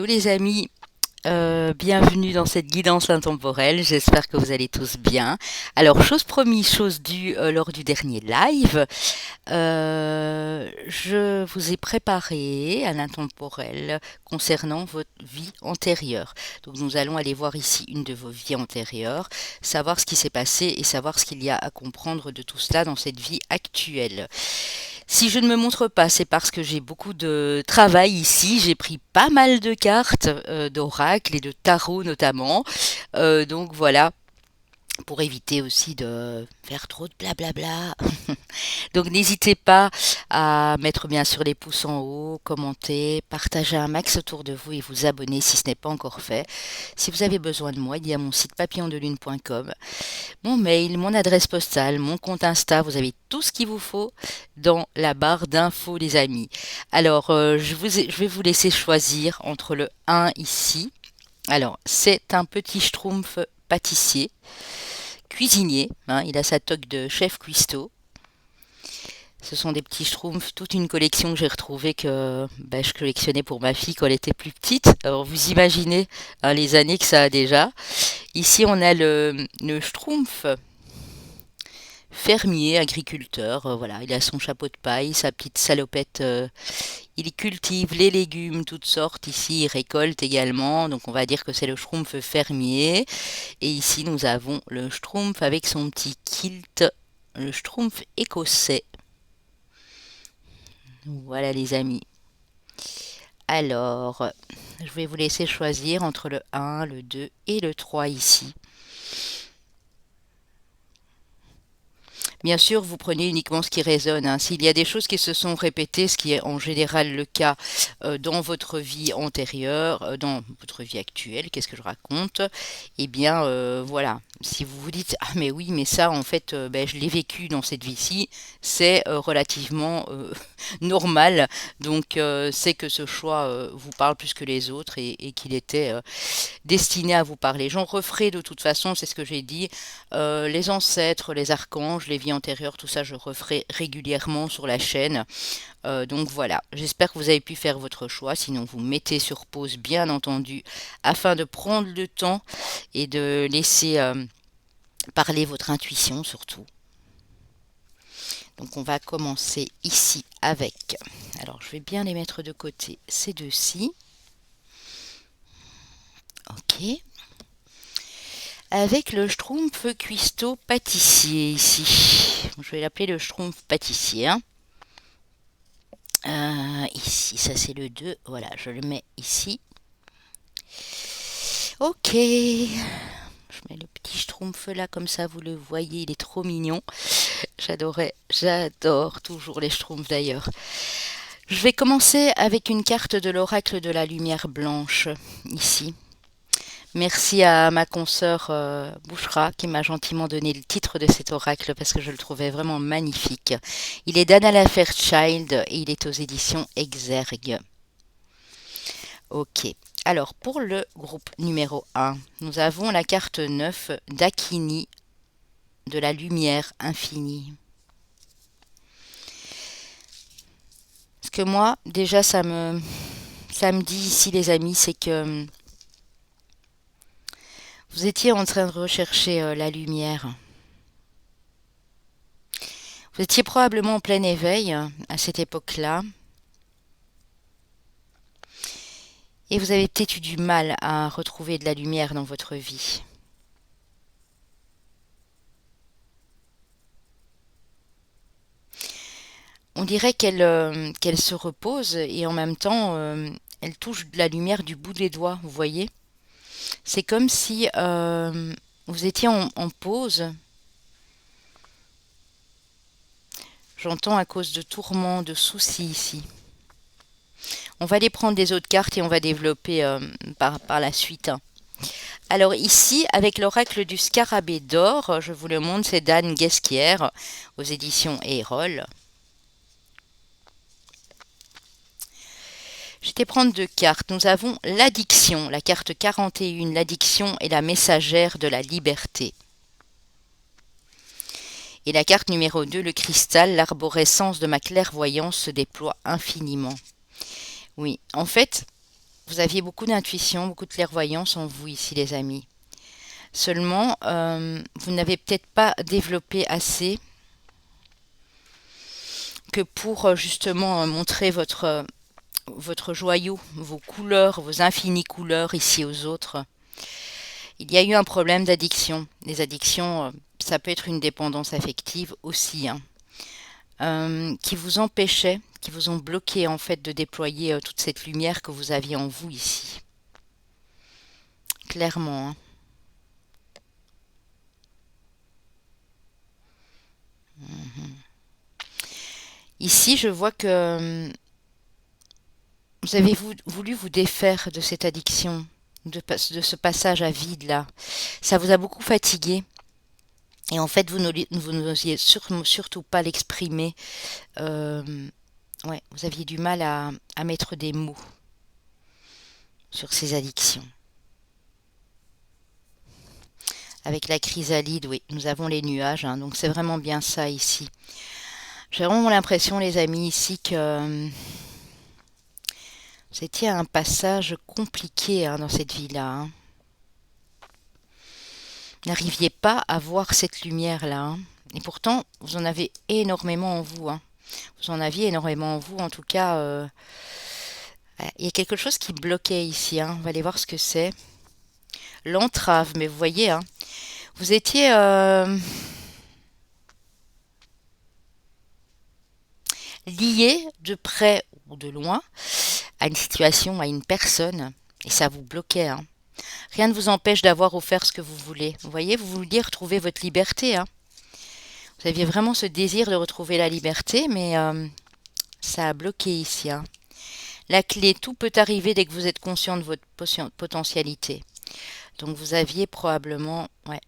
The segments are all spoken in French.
Hello les amis, bienvenue dans cette guidance intemporelle, j'espère que vous allez tous bien. Alors chose promise, chose due lors du dernier live, je vous ai préparé un intemporel concernant votre vie antérieure. Donc nous allons aller voir ici une de vos vies antérieures, savoir ce qui s'est passé et savoir ce qu'il y a à comprendre de tout cela dans cette vie actuelle. Si je ne me montre pas, c'est parce que j'ai beaucoup de travail ici. J'ai pris pas mal de cartes d'oracle et de tarot notamment. Donc voilà, pour éviter aussi de faire trop de blablabla. Donc n'hésitez pas à mettre bien sûr les pouces en haut, commenter, partager un max autour de vous et vous abonner si ce n'est pas encore fait. Si vous avez besoin de moi, il y a mon site papillondelune.com, mon mail, mon adresse postale, mon compte Insta, vous avez tout ce qu'il vous faut dans la barre d'infos les amis. Alors je vais vous laisser choisir entre le 1 ici. Alors c'est un petit schtroumpf pâtissier, cuisinier, hein, il a sa toque de chef cuistot. Ce sont des petits schtroumpfs, toute une collection que j'ai retrouvée que je collectionnais pour ma fille quand elle était plus petite. Alors vous imaginez hein, les années que ça a déjà. Ici on a le schtroumpf fermier, agriculteur, voilà, il a son chapeau de paille, sa petite salopette, il cultive les légumes, toutes sortes, ici il récolte également, donc on va dire que c'est le schtroumpf fermier. Et ici nous avons le schtroumpf avec son petit kilt, le schtroumpf écossais. Voilà les amis. Alors, je vais vous laisser choisir entre le 1, le 2 et le 3 ici. Bien sûr, vous prenez uniquement ce qui résonne, hein. S'il y a des choses qui se sont répétées, ce qui est en général le cas dans votre vie antérieure, dans votre vie actuelle, qu'est-ce que je raconte? Eh bien, voilà. Si vous vous dites, ah mais oui, mais ça, en fait, je l'ai vécu dans cette vie-ci, c'est relativement normal. Donc, c'est que ce choix vous parle plus que les autres et qu'il était destiné à vous parler. J'en referai de toute façon, c'est ce que j'ai dit, les ancêtres, les archanges, les vies antérieures, tout ça je referai régulièrement sur la chaîne. Donc voilà, j'espère que vous avez pu faire votre choix, sinon vous mettez sur pause bien entendu, afin de prendre le temps et de laisser parler votre intuition surtout. Donc on va commencer ici avec, alors je vais bien les mettre de côté, ces deux-ci. Ok. Avec le schtroumpf cuistot pâtissier ici. Je vais l'appeler le schtroumpf pâtissier, hein. Ici, ça c'est le 2. Voilà, je le mets ici. Ok. Je mets le petit schtroumpf là, comme ça vous le voyez, il est trop mignon. J'adore toujours les schtroumpfs d'ailleurs. Je vais commencer avec une carte de l'oracle de la lumière blanche, ici. Merci à ma consoeur Bouchra qui m'a gentiment donné le titre de cet oracle parce que je le trouvais vraiment magnifique. Il est d'Anna Fairchild et il est aux éditions Exergue. Ok. Alors pour le groupe numéro 1, nous avons la carte 9 d'Akini de la lumière infinie. Ce que moi, déjà, ça me dit ici, les amis, c'est que vous étiez en train de rechercher la lumière. Vous étiez probablement en plein éveil à cette époque-là. Et vous avez peut-être eu du mal à retrouver de la lumière dans votre vie. On dirait qu'elle se repose et en même temps, elle touche de la lumière du bout des doigts, vous voyez? C'est comme si vous étiez en pause. J'entends à cause de tourments, de soucis ici. On va aller prendre des autres cartes et on va développer par la suite. Alors ici, avec l'oracle du scarabée d'or, je vous le montre, c'est d'Anne Guesquière aux éditions Erol. Je vais prendre deux cartes. Nous avons l'addiction, la carte 41, l'addiction est la messagère de la liberté. Et la carte numéro 2, le cristal, l'arborescence de ma clairvoyance se déploie infiniment. Oui, en fait, Vous aviez beaucoup d'intuition, beaucoup de clairvoyance en vous ici, les amis. Seulement, vous n'avez peut-être pas développé assez que pour justement montrer votre joyau, vos couleurs, vos infinies couleurs ici aux autres. Il y a eu un problème d'addiction. Les addictions, ça peut être une dépendance affective aussi, hein, qui vous empêchait, qui vous ont bloqué en fait de déployer toute cette lumière que vous aviez en vous ici. Clairement, hein. Ici, je vois que vous avez voulu vous défaire de cette addiction, de ce passage à vide là. Ça vous a beaucoup fatigué. Et en fait, vous n'osiez surtout pas l'exprimer. Euh, ouais, vous aviez du mal à mettre des mots sur ces addictions. Avec la chrysalide, oui, nous avons les nuages, hein, donc c'est vraiment bien ça ici. J'ai vraiment l'impression, les amis, ici que c'était un passage compliqué, hein, dans cette vie-là, hein. Vous n'arriviez pas à voir cette lumière-là, hein. Et pourtant, vous en avez énormément en vous, hein. Vous en aviez énormément en vous, en tout cas. Il y a quelque chose qui bloquait ici, hein. On va aller voir ce que c'est. L'entrave, mais vous voyez, hein, vous étiez lié de près ou de loin à une situation, à une personne, et ça vous bloquait, hein. Rien ne vous empêche d'avoir ou faire ce que vous voulez. Vous voyez, vous vouliez retrouver votre liberté, hein. Vous aviez vraiment ce désir de retrouver la liberté, mais ça a bloqué ici, hein. La clé, tout peut arriver dès que vous êtes conscient de votre potentialité. Donc vous aviez probablement... Ouais.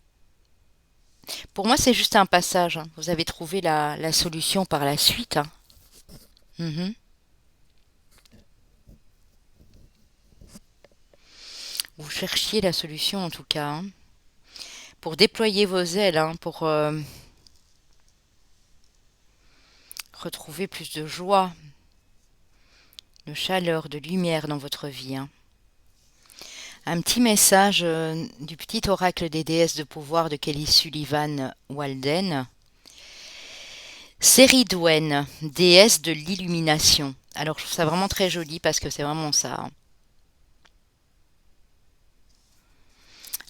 Pour moi, c'est juste un passage, hein. Vous avez trouvé la solution par la suite, hein. Mhm. Vous cherchiez la solution en tout cas, hein, pour déployer vos ailes, hein, pour retrouver plus de joie, de chaleur, de lumière dans votre vie, hein. Un petit message du petit oracle des déesses de pouvoir de Kelly Sullivan Walden. Céridwen, déesse de l'illumination. Alors je trouve ça vraiment très joli parce que c'est vraiment ça, hein.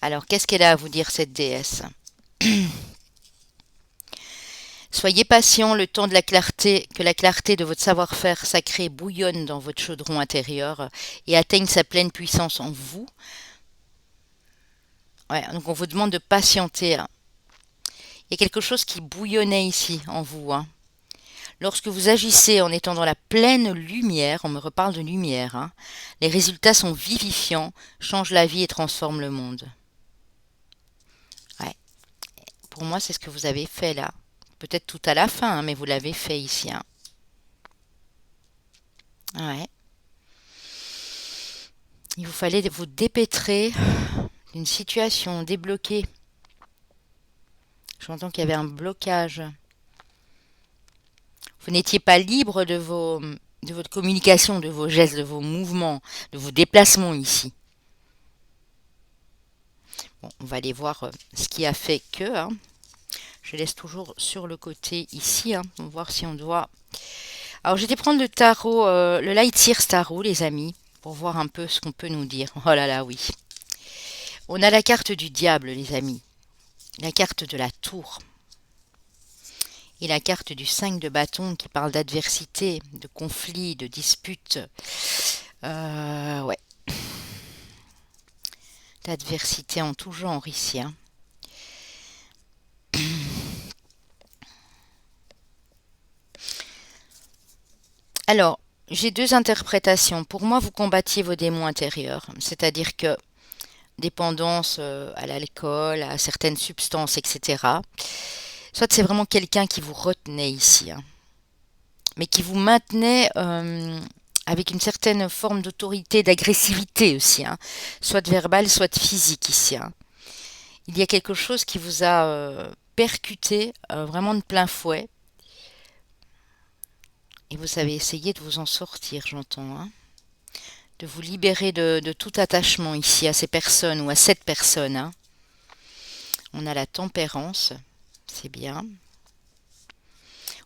Alors qu'est-ce qu'elle a à vous dire cette déesse? Soyez patient le temps de la clarté, que la clarté de votre savoir-faire sacré bouillonne dans votre chaudron intérieur et atteigne sa pleine puissance en vous. Ouais, donc on vous demande de patienter, hein. Il y a quelque chose qui bouillonnait ici en vous, hein. Lorsque vous agissez en étant dans la pleine lumière, on me reparle de lumière, hein, les résultats sont vivifiants, changent la vie et transforment le monde. Ouais, pour moi, c'est ce que vous avez fait là. Peut-être tout à la fin, hein, mais vous l'avez fait ici, hein. Ouais. Il vous fallait vous dépêtrer d'une situation, débloquer. J'entends qu'il y avait un blocage. Vous n'étiez pas libre de votre communication, de vos gestes, de vos mouvements, de vos déplacements ici. Bon, on va aller voir ce qui a fait que, hein. Je laisse toujours sur le côté ici, hein. On va voir si on doit... Alors, j'ai été prendre le tarot, le Light Years Tarot, les amis, pour voir un peu ce qu'on peut nous dire. Oh là là, oui. On a la carte du diable, les amis. La carte de la tour. Et la carte du 5 de bâton qui parle d'adversité, de conflit, de dispute. Ouais. D'adversité en tout genre ici, hein. Alors, j'ai deux interprétations. Pour moi, vous combattiez vos démons intérieurs. C'est-à-dire que dépendance à l'alcool, à certaines substances, etc. Soit c'est vraiment quelqu'un qui vous retenait ici, hein, mais qui vous maintenait avec une certaine forme d'autorité, d'agressivité aussi, hein, soit verbale, soit physique ici, hein. Il y a quelque chose qui vous a percuté vraiment de plein fouet et vous avez essayé de vous en sortir, j'entends, hein, de vous libérer de tout attachement ici à ces personnes ou à cette personne, hein. On a la tempérance, c'est bien.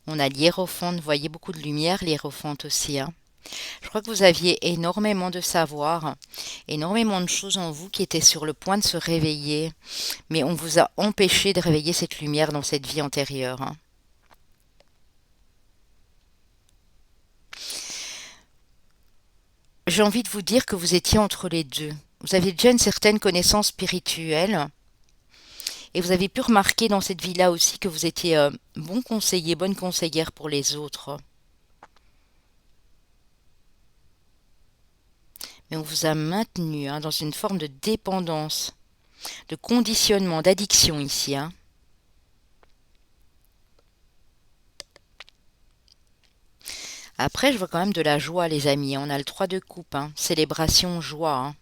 On a l'hiérophante, vous voyez beaucoup de lumière, l'hiérophante aussi, hein. Je crois que vous aviez énormément de savoir, énormément de choses en vous qui étaient sur le point de se réveiller, mais on vous a empêché de réveiller cette lumière dans cette vie antérieure, hein. J'ai envie de vous dire que vous étiez entre les deux. Vous aviez déjà une certaine connaissance spirituelle et vous avez pu remarquer dans cette vie-là aussi que vous étiez bon conseiller, bonne conseillère pour les autres. Mais on vous a maintenu, hein, dans une forme de dépendance, de conditionnement, d'addiction ici, hein. Après, je vois quand même de la joie, les amis. On a le 3 de coupe, hein. Célébration, joie, hein.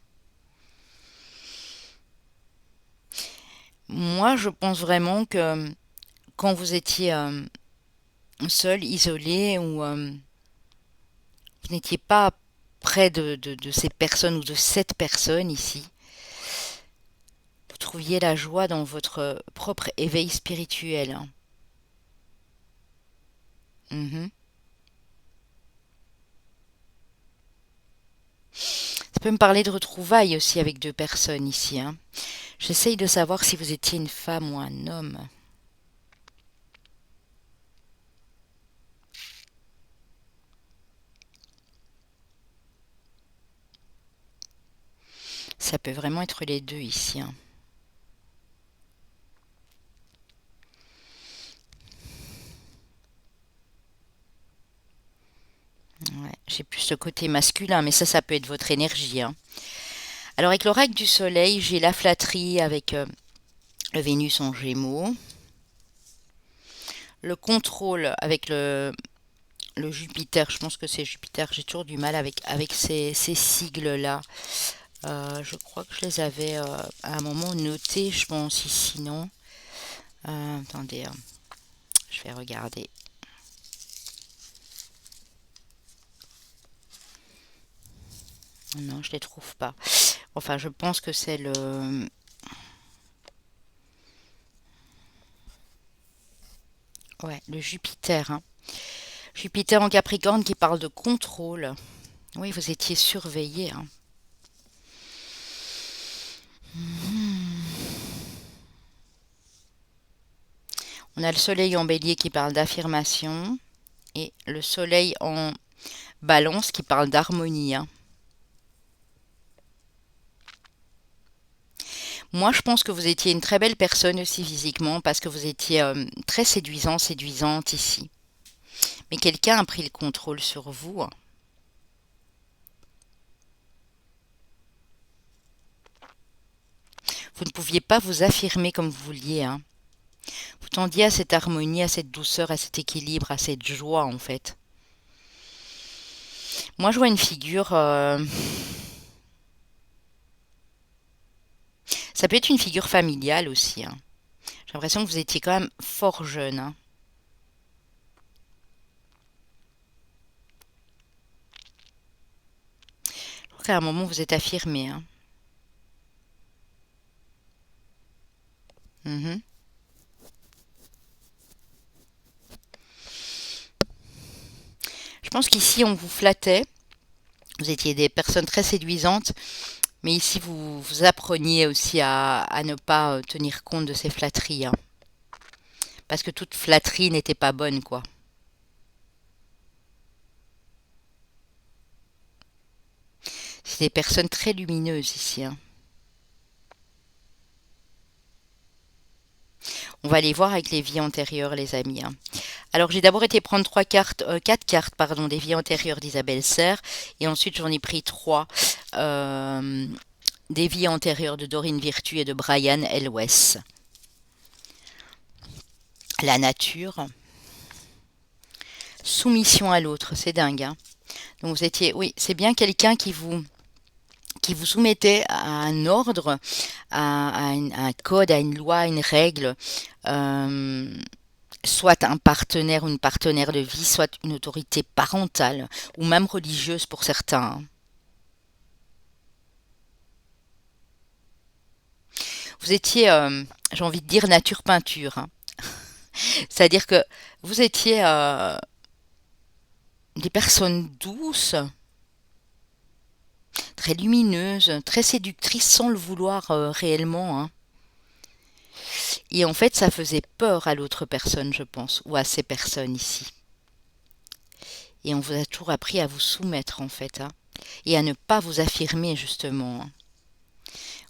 Moi, je pense vraiment que quand vous étiez seul, isolé, ou vous n'étiez pas près de ces personnes ou de cette personne ici, vous trouviez la joie dans votre propre éveil spirituel, hein. Mhm. Ça peut me parler de retrouvailles aussi avec deux personnes ici, hein. J'essaye de savoir si vous étiez une femme ou un homme. Ça peut vraiment être les deux ici, hein. Ouais, j'ai plus ce côté masculin, mais ça peut être votre énergie, hein. Alors avec l'oracle du soleil, j'ai la flatterie avec le Vénus en Gémeaux, le contrôle avec le Jupiter. Je pense que c'est Jupiter. J'ai toujours du mal avec ces sigles-là. Je crois que je les avais à un moment notés, je pense, ici, non? Attendez, hein, je vais regarder. Non, je les trouve pas. Enfin, je pense que c'est le... Ouais, le Jupiter, hein. Jupiter en Capricorne qui parle de contrôle. Oui, vous étiez surveillé, hein. On a le soleil en bélier qui parle d'affirmation et le soleil en balance qui parle d'harmonie, hein. Moi, je pense que vous étiez une très belle personne aussi physiquement parce que vous étiez très séduisant, séduisante ici. Mais quelqu'un a pris le contrôle sur vous, hein. Vous ne pouviez pas vous affirmer comme vous vouliez, hein. Vous tendiez à cette harmonie, à cette douceur, à cet équilibre, à cette joie en fait. Moi, je vois une figure. Ça peut être une figure familiale aussi, hein. J'ai l'impression que vous étiez quand même fort jeune, hein. Je crois qu'à un moment, vous êtes affirmé, hein. Mhm. Je pense qu'ici, on vous flattait. Vous étiez des personnes très séduisantes. Mais ici, vous appreniez aussi à ne pas tenir compte de ces flatteries, hein. Parce que toute flatterie n'était pas bonne, quoi. C'est des personnes très lumineuses ici, hein. On va aller voir avec les vies antérieures, les amis, hein. Alors, j'ai d'abord été prendre quatre cartes, pardon, des vies antérieures d'Isabelle Serre. Et ensuite, j'en ai pris trois des vies antérieures de Dorine Virtue et de Brian Elwes. La nature. Soumission à l'autre, c'est dingue, hein. Donc vous étiez, oui, c'est bien quelqu'un qui vous soumettait à un ordre, à un code, à une loi, à une règle, euh, soit un partenaire ou une partenaire de vie, soit une autorité parentale ou même religieuse pour certains, hein. vous étiez, j'ai envie de dire, nature peinture, hein. C'est-à-dire que vous étiez des personnes douces, très lumineuses, très séductrices sans le vouloir réellement, hein. Et en fait, ça faisait peur à l'autre personne, je pense, ou à ces personnes ici. Et on vous a toujours appris à vous soumettre, en fait, hein, et à ne pas vous affirmer, justement, hein.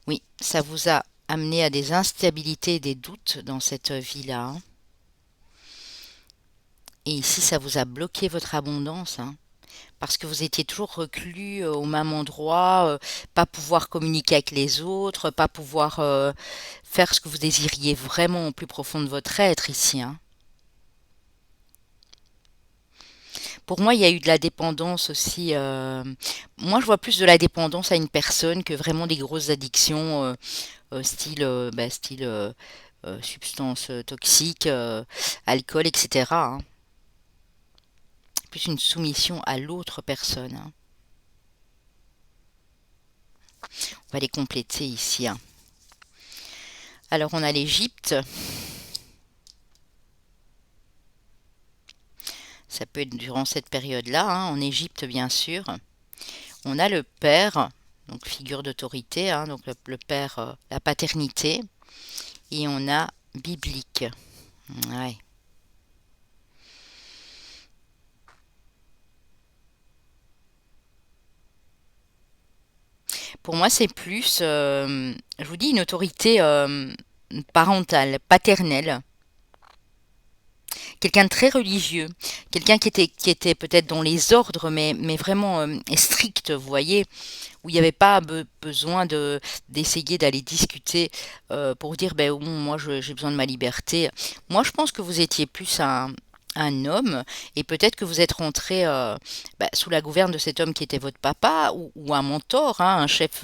Oui, ça vous a amené à des instabilités, des doutes dans cette vie-là, hein. Et ici, ça vous a bloqué votre abondance, hein, parce que vous étiez toujours reclus au même endroit, pas pouvoir communiquer avec les autres, pas pouvoir faire ce que vous désiriez vraiment au plus profond de votre être ici, hein. Pour moi, il y a eu de la dépendance aussi. Moi, je vois plus de la dépendance à une personne que vraiment des grosses addictions, style substances toxiques, alcool, etc., hein. Plus une soumission à l'autre personne, hein. On va les compléter ici, hein. Alors, on a l'Égypte. Ça peut être durant cette période-là, hein, en Égypte, bien sûr. On a le père, donc figure d'autorité, hein, donc le père, la paternité. Et on a biblique. Ouais. Pour moi, c'est plus, je vous dis, une autorité parentale, paternelle. Quelqu'un de très religieux, quelqu'un qui était peut-être dans les ordres, mais vraiment strict, vous voyez, où il n'y avait pas besoin d'essayer d'aller discuter pour dire, ben bon, moi j'ai besoin de ma liberté. Moi, je pense que vous étiez plus un homme, et peut-être que vous êtes rentré sous la gouverne de cet homme qui était votre papa, ou un mentor, hein, un chef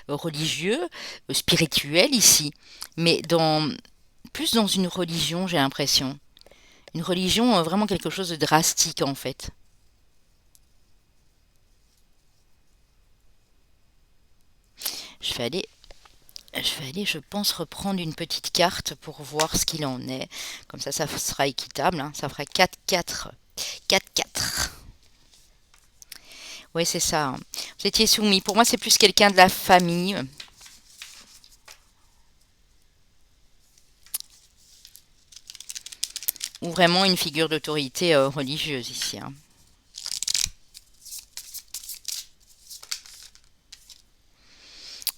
religieux, spirituel ici, mais plus dans une religion, j'ai l'impression. Une religion, vraiment quelque chose de drastique en fait. Je vais aller, je pense, reprendre une petite carte pour voir ce qu'il en est. Comme ça sera équitable, hein. Ça fera 4-4. 4-4. Oui, c'est ça, hein. Vous étiez soumis. Pour moi, c'est plus quelqu'un de la famille. Ou vraiment une figure d'autorité religieuse ici, hein.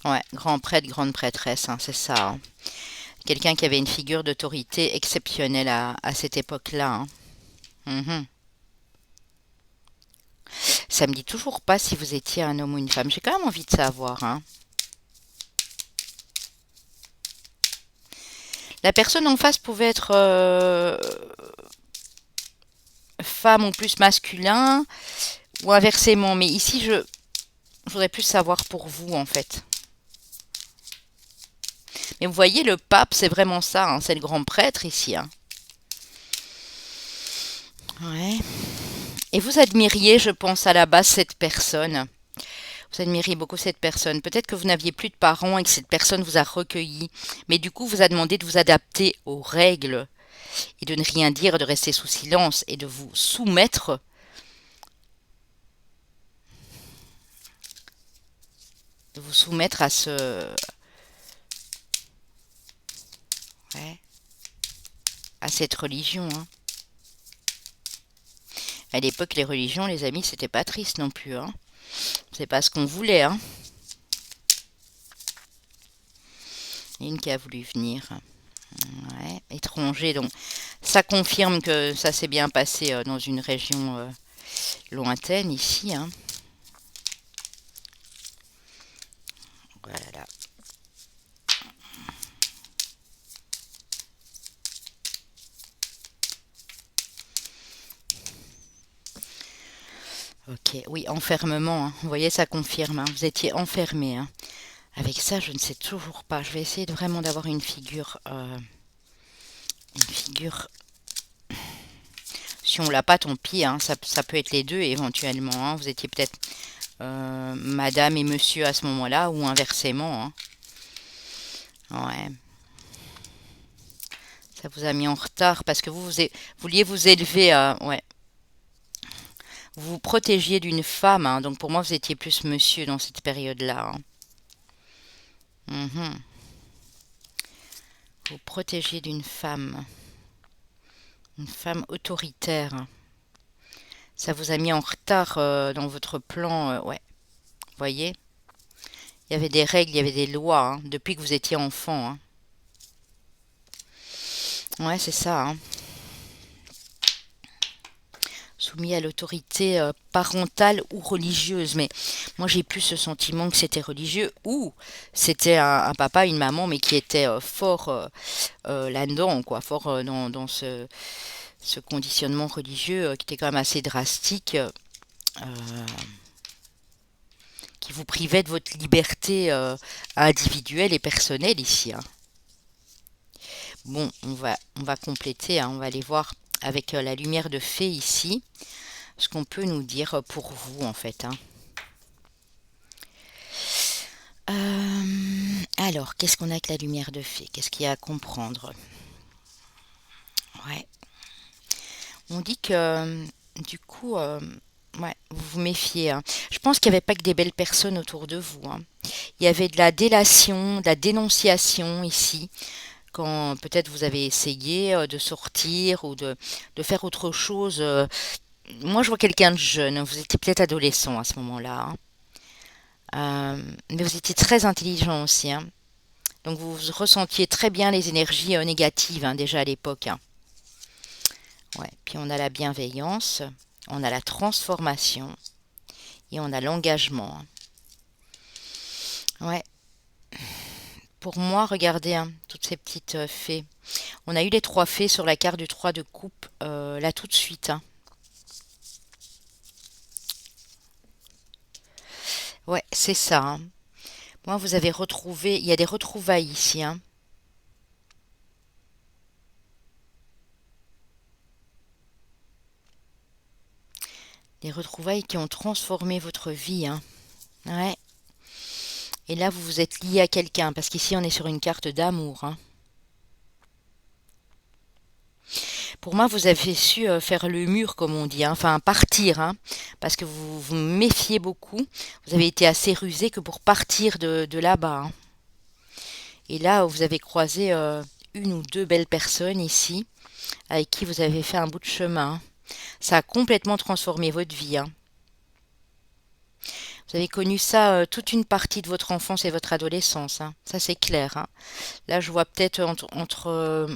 Ouais, grand prêtre, grande prêtresse, hein, c'est ça, hein. Quelqu'un qui avait une figure d'autorité exceptionnelle à cette époque-là, hein. Mhm. Ça me dit toujours pas si vous étiez un homme ou une femme. J'ai quand même envie de savoir, hein. La personne en face pouvait être femme ou plus masculin, ou inversement. Mais ici, je voudrais plus savoir pour vous, en fait. Mais vous voyez, le pape, c'est vraiment ça, hein. C'est le grand prêtre ici, hein. Ouais. Et vous admiriez, je pense, à la base cette personne. Vous admiriez beaucoup cette personne. Peut-être que vous n'aviez plus de parents et que cette personne vous a recueilli. Mais du coup, vous a demandé de vous adapter aux règles et de ne rien dire, de rester sous silence et de vous soumettre à ouais, à cette religion, hein. À l'époque, les religions, les amis, c'était pas triste non plus, hein. C'est pas ce qu'on voulait, hein. Une qui a voulu venir. Ouais, étranger, donc ça confirme que ça s'est bien passé dans une région lointaine ici, hein. Voilà. Ok, oui, enfermement, hein. Vous voyez, ça confirme, hein. Vous étiez enfermé, hein. Avec ça, je ne sais toujours pas. Je vais essayer vraiment d'avoir une figure. Si on l'a pas, tant pis, hein. Ça peut être les deux éventuellement, hein. Vous étiez peut-être madame et monsieur à ce moment-là, ou inversement, hein. Ouais. Ça vous a mis en retard parce que vouliez vous élever à... Ouais. Vous vous protégiez d'une femme, hein, donc pour moi vous étiez plus monsieur dans cette période-là, hein. Mhm. Vous protégiez d'une femme, une femme autoritaire. Ça vous a mis en retard dans votre plan, ouais. Voyez, il y avait des règles, il y avait des lois, hein, depuis que vous étiez enfant, hein. Ouais, c'est ça, hein. Soumis à l'autorité parentale ou religieuse. Mais moi, j'ai plus ce sentiment que c'était religieux ou c'était un papa, une maman, mais qui était fort là-dedans, quoi, fort dans ce conditionnement religieux qui était quand même assez drastique, qui vous privait de votre liberté individuelle et personnelle ici, hein. Bon, on va compléter, hein, on va aller voir avec la lumière de fée ici ce qu'on peut nous dire pour vous en fait, hein. Alors, qu'est-ce qu'on a avec la lumière de fée? Qu'est-ce qu'il y a à comprendre? Ouais, on dit que du coup, ouais, vous vous méfiez, hein. Je pense qu'il n'y avait pas que des belles personnes autour de vous, hein. Il y avait de la délation, de la dénonciation ici, quand peut-être vous avez essayé de sortir ou de faire autre chose. Moi, je vois quelqu'un de jeune. Vous étiez peut-être adolescent à ce moment-là, hein. Mais vous étiez très intelligent aussi, hein. Donc vous ressentiez très bien les énergies négatives, hein, déjà à l'époque, hein. Ouais. Puis on a la bienveillance, on a la transformation et on a l'engagement, hein. Ouais. Pour moi, regardez, hein, toutes ces petites fées. On a eu les trois fées sur la carte du 3 de coupe là tout de suite, hein. Ouais, c'est ça, hein. Moi, vous avez retrouvé, il y a des retrouvailles ici, hein. Des retrouvailles qui ont transformé votre vie, hein. Ouais. Et là, vous vous êtes lié à quelqu'un, parce qu'ici, on est sur une carte d'amour, hein. Pour moi, vous avez su faire le mur, comme on dit, hein, enfin partir, hein, parce que vous vous méfiez beaucoup. Vous avez été assez rusé que pour partir de là-bas, hein. Et là, vous avez croisé une ou deux belles personnes ici, avec qui vous avez fait un bout de chemin, hein. Ça a complètement transformé votre vie, hein. Vous avez connu ça toute une partie de votre enfance et votre adolescence, hein. Ça, c'est clair, hein. Là, je vois peut-être entre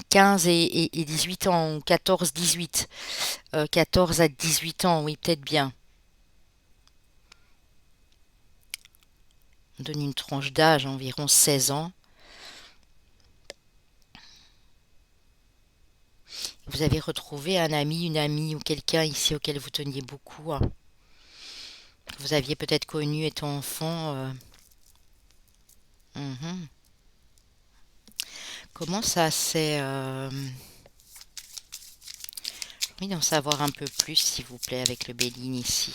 15 et 18 ans, ou 14-18. 14 à 18 ans, oui, peut-être bien. On donne une tranche d'âge, environ 16 ans. Vous avez retrouvé un ami, une amie ou quelqu'un ici auquel vous teniez beaucoup, hein, que vous aviez peut-être connu étant enfant. Mhm. Comment ça s'est... J'ai envie d'en savoir un peu plus, s'il vous plaît, avec le Béline ici.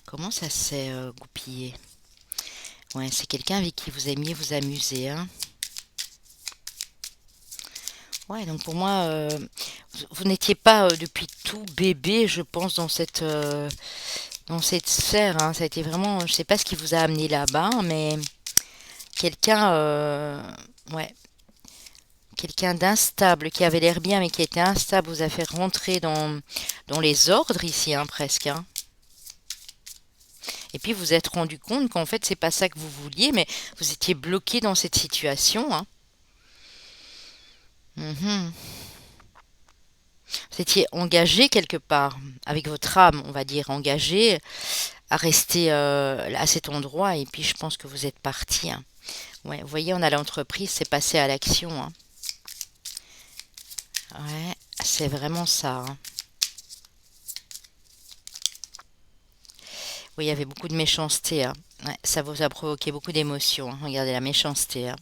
Comment ça s'est goupillé? Ouais, c'est quelqu'un avec qui vous aimiez vous amuser, hein. Ouais, donc pour moi, vous n'étiez pas depuis tout bébé, je pense, dans cette sphère, hein. Ça a été vraiment, je sais pas ce qui vous a amené là-bas, mais quelqu'un, ouais, quelqu'un d'instable, qui avait l'air bien, mais qui était instable, vous a fait rentrer dans les ordres ici, hein, presque, hein. Et puis vous vous êtes rendu compte qu'en fait, c'est pas ça que vous vouliez, mais vous étiez bloqué dans cette situation, hein. Mhm. Vous étiez engagé quelque part, avec votre âme, on va dire, engagé à rester à cet endroit, et puis je pense que vous êtes parti, hein. Ouais, vous voyez, on a l'entreprise, c'est passé à l'action, hein. Ouais, c'est vraiment ça, hein. Oui, il y avait beaucoup de méchanceté, hein. Ouais, ça vous a provoqué beaucoup d'émotions, hein. Regardez la méchanceté, hein.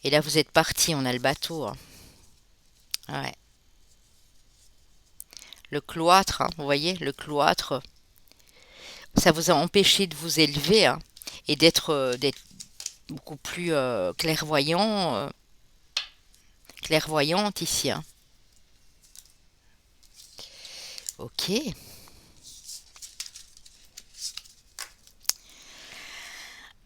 Et là, vous êtes parti, on a le bateau, hein. Ouais. Le cloître, hein, vous voyez, le cloître, ça vous a empêché de vous élever, hein. et d'être beaucoup plus clairvoyante ici, hein. Ok.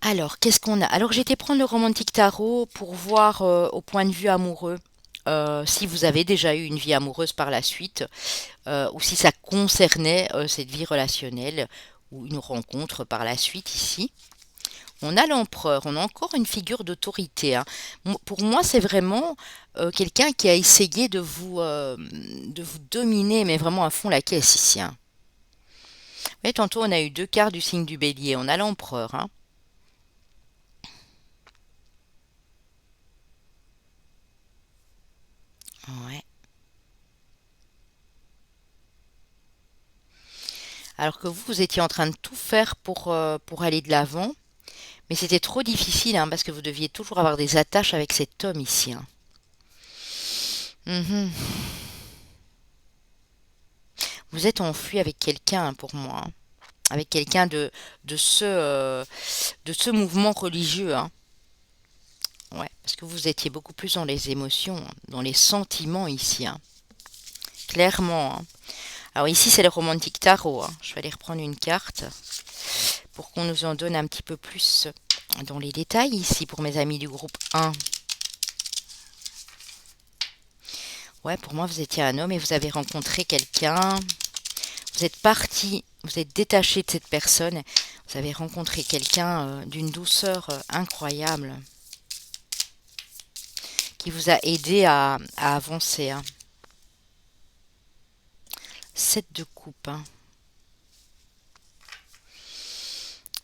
Alors, qu'est-ce qu'on a? Alors, j'ai été prendre le romantique tarot pour voir au point de vue amoureux si vous avez déjà eu une vie amoureuse par la suite ou si ça concernait cette vie relationnelle ou une rencontre par la suite ici. On a l'empereur, on a encore une figure d'autorité, hein. Pour moi, c'est vraiment quelqu'un qui a essayé de vous dominer, mais vraiment à fond la caisse ici, hein. Vous voyez, tantôt, on a eu deux cartes du signe du bélier. On a l'empereur, hein. Ouais. Alors que vous étiez en train de tout faire pour aller de l'avant, mais c'était trop difficile, hein, parce que vous deviez toujours avoir des attaches avec cet homme ici, hein. Mhm. Vous êtes enfui avec quelqu'un, hein, pour moi, hein. Avec quelqu'un de ce mouvement religieux, hein. Ouais, parce que vous étiez beaucoup plus dans les émotions, hein, dans les sentiments ici, hein. Clairement, hein. Alors ici, c'est le romantique tarot, hein. Je vais aller reprendre une carte pour qu'on nous en donne un petit peu plus dans les détails ici pour mes amis du groupe 1. Ouais, pour moi, vous étiez un homme et vous avez rencontré quelqu'un. Vous êtes parti, vous êtes détaché de cette personne. Vous avez rencontré quelqu'un d'une douceur incroyable qui vous a aidé à avancer, hein. 7 de coupe, hein.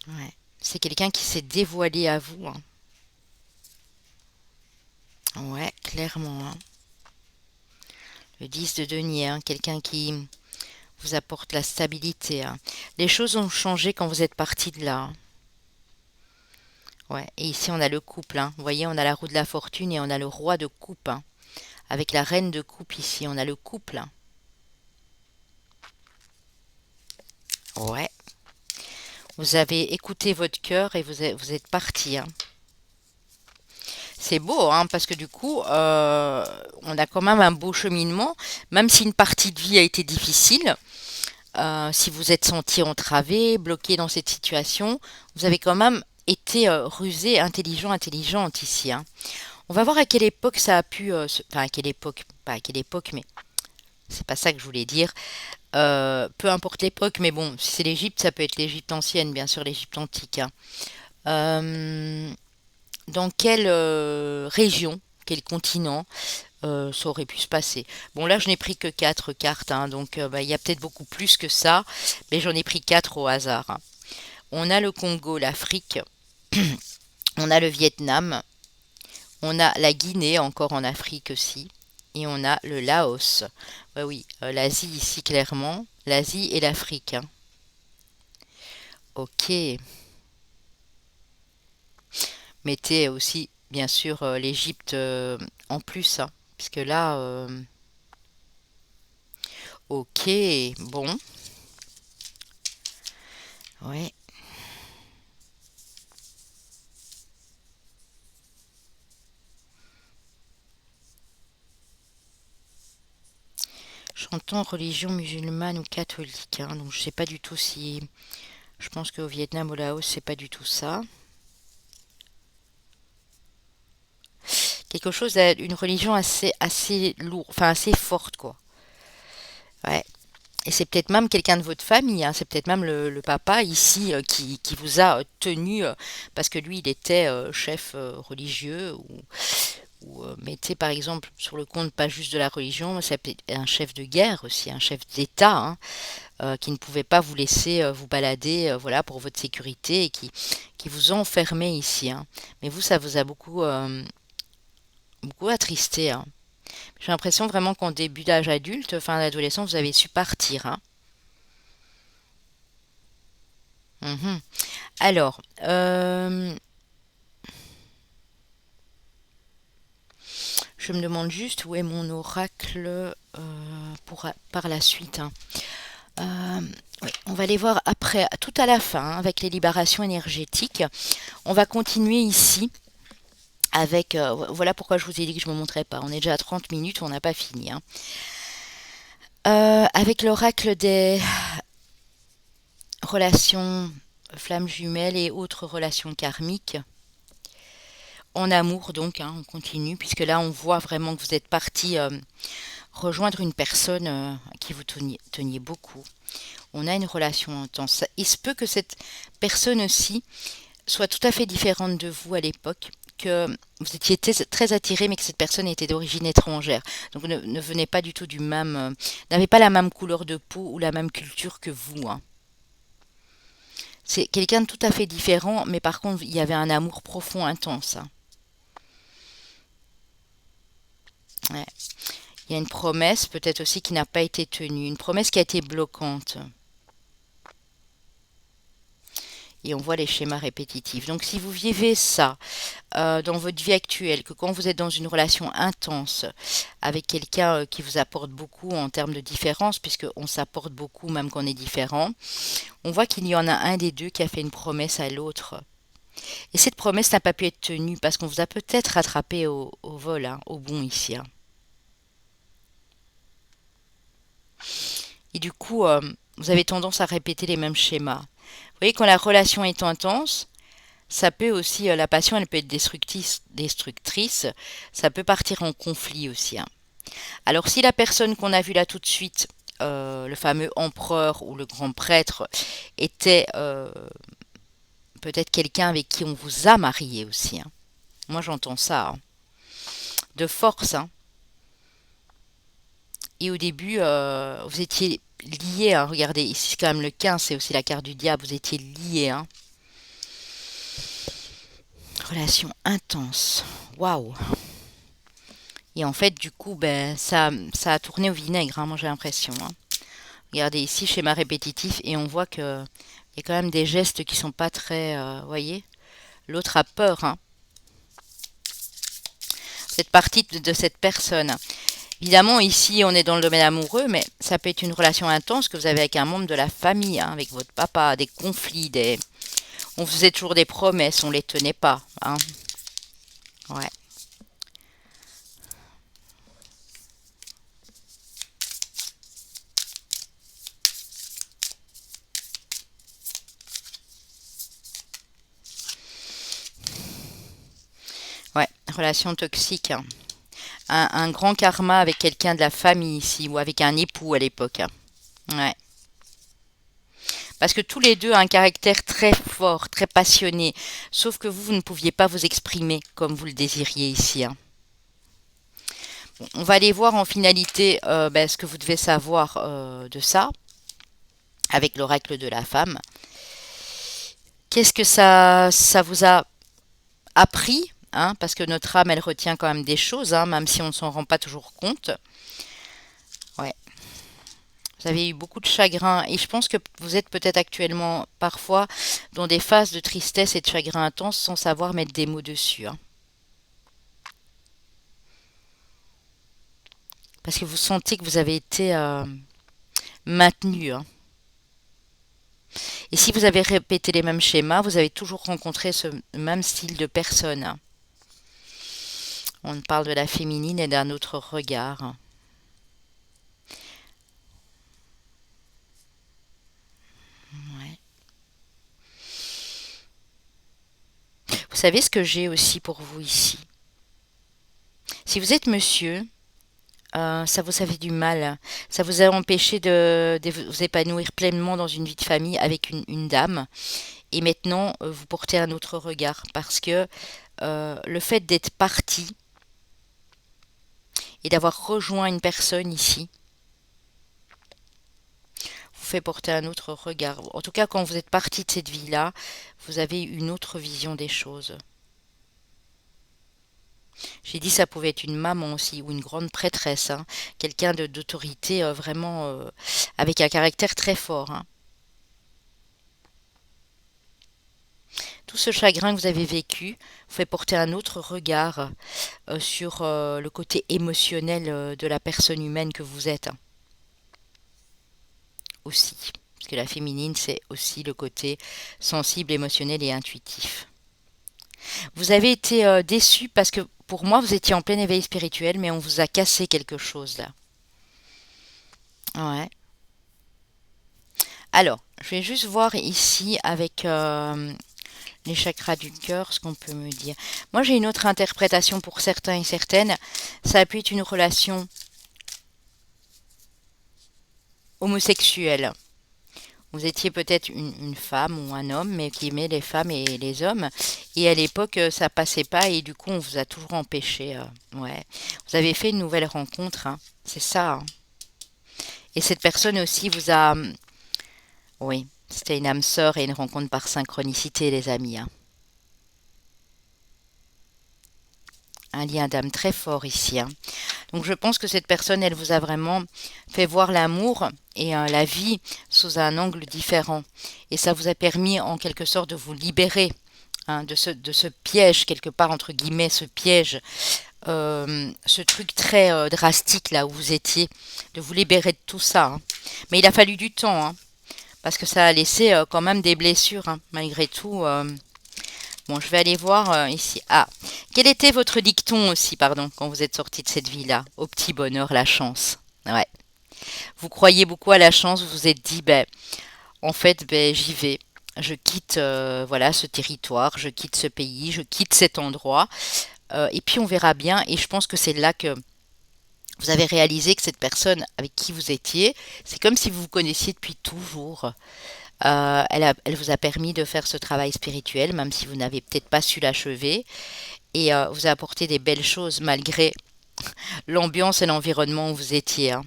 Ouais. C'est quelqu'un qui s'est dévoilé à vous, hein. Ouais, clairement, hein. Le 10 de denier, hein. Quelqu'un qui vous apporte la stabilité, hein. Les choses ont changé quand vous êtes parti de là, hein. Ouais. Et ici, on a le couple, hein. Vous voyez, on a la roue de la fortune et on a le roi de coupe, hein. Avec la reine de coupe ici, on a le couple, hein. Ouais. Vous avez écouté votre cœur et vous êtes parti, hein. C'est beau, hein, parce que du coup, on a quand même un beau cheminement, même si une partie de vie a été difficile. Si vous êtes senti entravé, bloqué dans cette situation, vous avez quand même été rusé, intelligent, intelligente ici, hein. On va voir à quelle époque ça a pu, enfin à quelle époque, pas à quelle époque, mais c'est pas ça que je voulais dire. Peu importe l'époque, mais bon, si c'est l'Égypte, ça peut être l'Égypte ancienne, bien sûr, l'Égypte antique, hein. Euh, dans quelle région, quel continent ça aurait pu se passer. Bon, là, je n'ai pris que 4 cartes, hein, donc bah, il y a peut-être beaucoup plus que ça, mais j'en ai pris 4 au hasard, hein. On a le Congo, l'Afrique, on a le Vietnam, on a la Guinée, encore en Afrique aussi, et on a le Laos. Ouais, oui, l'Asie ici, clairement, l'Asie et l'Afrique, hein. Ok, mettez aussi, bien sûr, l'Égypte en plus, hein, puisque là, ok, bon, ouais. J'entends religion musulmane ou catholique, hein, donc je sais pas du tout si. Je pense qu'au Vietnam, au Laos, c'est pas du tout ça. Quelque chose, une religion assez lourde, enfin assez forte, quoi. Ouais. Et c'est peut-être même quelqu'un de votre famille, hein, c'est peut-être même le papa ici qui vous a tenu, parce que lui, il était chef religieux ou mettez par exemple sur le compte pas juste de la religion, ça peut être un chef de guerre aussi, un chef d'État, hein, qui ne pouvait pas vous laisser vous balader, voilà, pour votre sécurité et qui vous enfermait ici, hein. Mais vous, ça vous a beaucoup attristé, hein. J'ai l'impression vraiment qu'en début d'âge adulte, fin d'adolescence, vous avez su partir, hein. Mhm. Alors, je me demande juste où est mon oracle par la suite, hein. Euh, oui, on va les voir après, tout à la fin, hein, avec les libérations énergétiques. On va continuer ici avec... voilà pourquoi je vous ai dit que je ne me montrais pas. On est déjà à 30 minutes, on n'a pas fini, hein. Avec l'oracle des relations flammes jumelles et autres relations karmiques. En amour donc, hein, on continue, puisque là on voit vraiment que vous êtes parti rejoindre une personne à qui vous teniez beaucoup. On a une relation intense. Il se peut que cette personne aussi soit tout à fait différente de vous à l'époque, que vous étiez très attiré, mais que cette personne était d'origine étrangère. Donc ne venez pas du tout du même, n'avez pas la même couleur de peau ou la même culture que vous, hein. C'est quelqu'un de tout à fait différent, mais par contre il y avait un amour profond, intense, hein. Ouais. Il y a une promesse peut-être aussi qui n'a pas été tenue, une promesse qui a été bloquante. Et on voit les schémas répétitifs. Donc si vous vivez ça dans votre vie actuelle, que quand vous êtes dans une relation intense avec quelqu'un qui vous apporte beaucoup en termes de différence, puisqu'on s'apporte beaucoup même quand on est différent, on voit qu'il y en a un des deux qui a fait une promesse à l'autre. Et cette promesse n'a pas pu être tenue parce qu'on vous a peut-être rattrapé au vol, hein, au bon ici, hein. Et du coup, vous avez tendance à répéter les mêmes schémas. Vous voyez, quand la relation est intense, ça peut aussi, la passion, elle peut être destructrice, ça peut partir en conflit aussi, hein. Alors si la personne qu'on a vue là tout de suite, le fameux empereur ou le grand prêtre, était peut-être quelqu'un avec qui on vous a marié aussi, hein. Moi j'entends ça, hein. De force, hein. Et au début, vous étiez liés, hein. Regardez, ici c'est quand même le 15, c'est aussi la carte du diable, vous étiez liés, hein. Relation intense. Waouh. Et en fait, du coup, ben, ça a tourné au vinaigre, hein, moi j'ai l'impression, hein. Regardez ici, schéma répétitif, et on voit que il y a quand même des gestes qui sont pas très... voyez, l'autre a peur, hein. Cette partie de cette personne. Évidemment, ici, on est dans le domaine amoureux, mais ça peut être une relation intense que vous avez avec un membre de la famille, hein, avec votre papa, des conflits, des... On faisait toujours des promesses, on les tenait pas, hein. Ouais. Ouais, relation toxique, hein. Un grand karma avec quelqu'un de la famille ici, ou avec un époux à l'époque, hein. Ouais. Parce que tous les deux ont un caractère très fort, très passionné. Sauf que vous ne pouviez pas vous exprimer comme vous le désiriez ici, hein. Bon, on va aller voir en finalité ben, ce que vous devez savoir de ça, avec l'oracle de la femme. Qu'est-ce que ça vous a appris, hein, parce que notre âme, elle retient quand même des choses, hein, même si on ne s'en rend pas toujours compte. Ouais. Vous avez eu beaucoup de chagrin et je pense que vous êtes peut-être actuellement parfois dans des phases de tristesse et de chagrin intense sans savoir mettre des mots dessus, hein. Parce que vous sentez que vous avez été maintenu, hein. Et si vous avez répété les mêmes schémas, vous avez toujours rencontré ce même style de personne, hein. On parle de la féminine et d'un autre regard, hein. Ouais. Vous savez ce que j'ai aussi pour vous ici? Si vous êtes monsieur, ça vous a fait du mal. Ça vous a empêché de vous épanouir pleinement dans une vie de famille avec une dame. Et maintenant, vous portez un autre regard parce que le fait d'être parti et d'avoir rejoint une personne ici vous fait porter un autre regard. En tout cas, quand vous êtes parti de cette vie-là, vous avez une autre vision des choses. J'ai dit ça pouvait être une maman aussi ou une grande prêtresse, hein. Quelqu'un d'autorité vraiment avec un caractère très fort, hein. Tout ce chagrin que vous avez vécu vous fait porter un autre regard sur le côté émotionnel de la personne humaine que vous êtes, hein. aussi. Parce que la féminine, c'est aussi le côté sensible, émotionnel et intuitif. Vous avez été déçu parce que pour moi, vous étiez en plein éveil spirituel, mais on vous a cassé quelque chose là. Ouais. Alors, je vais juste voir ici avec les chakras du cœur ce qu'on peut me dire. Moi, j'ai une autre interprétation pour certains et certaines. Ça peut être une relation homosexuelle. Vous étiez peut-être une femme ou un homme, mais qui aimait les femmes et les hommes. Et à l'époque, ça passait pas et du coup, on vous a toujours empêché. Ouais. Vous avez fait une nouvelle rencontre, hein. C'est ça, hein. Et cette personne aussi vous a... Oui, c'était une âme sœur et une rencontre par synchronicité, les amis, hein. Un lien d'âme très fort ici, hein. Donc je pense que cette personne, elle vous a vraiment fait voir l'amour et la vie sous un angle différent. Et ça vous a permis en quelque sorte de vous libérer, hein, de ce piège, quelque part entre guillemets, ce piège, ce truc très drastique là où vous étiez, de vous libérer de tout ça, hein. Mais il a fallu du temps, hein, parce que ça a laissé quand même des blessures, hein, malgré tout. Bon, je vais aller voir ici. Ah, quel était votre dicton aussi, pardon, quand vous êtes sorti de cette vie-là? Au petit bonheur, la chance. Ouais. Vous croyez beaucoup à la chance, vous vous êtes dit, ben, en fait, ben, j'y vais. Je quitte voilà ce territoire, je quitte ce pays, je quitte cet endroit, et puis on verra bien. Et je pense que c'est là que vous avez réalisé que cette personne avec qui vous étiez, c'est comme si vous vous connaissiez depuis toujours. Elle vous a permis de faire ce travail spirituel, même si vous n'avez peut-être pas su l'achever, et vous a apporté des belles choses malgré l'ambiance et l'environnement où vous étiez, hein.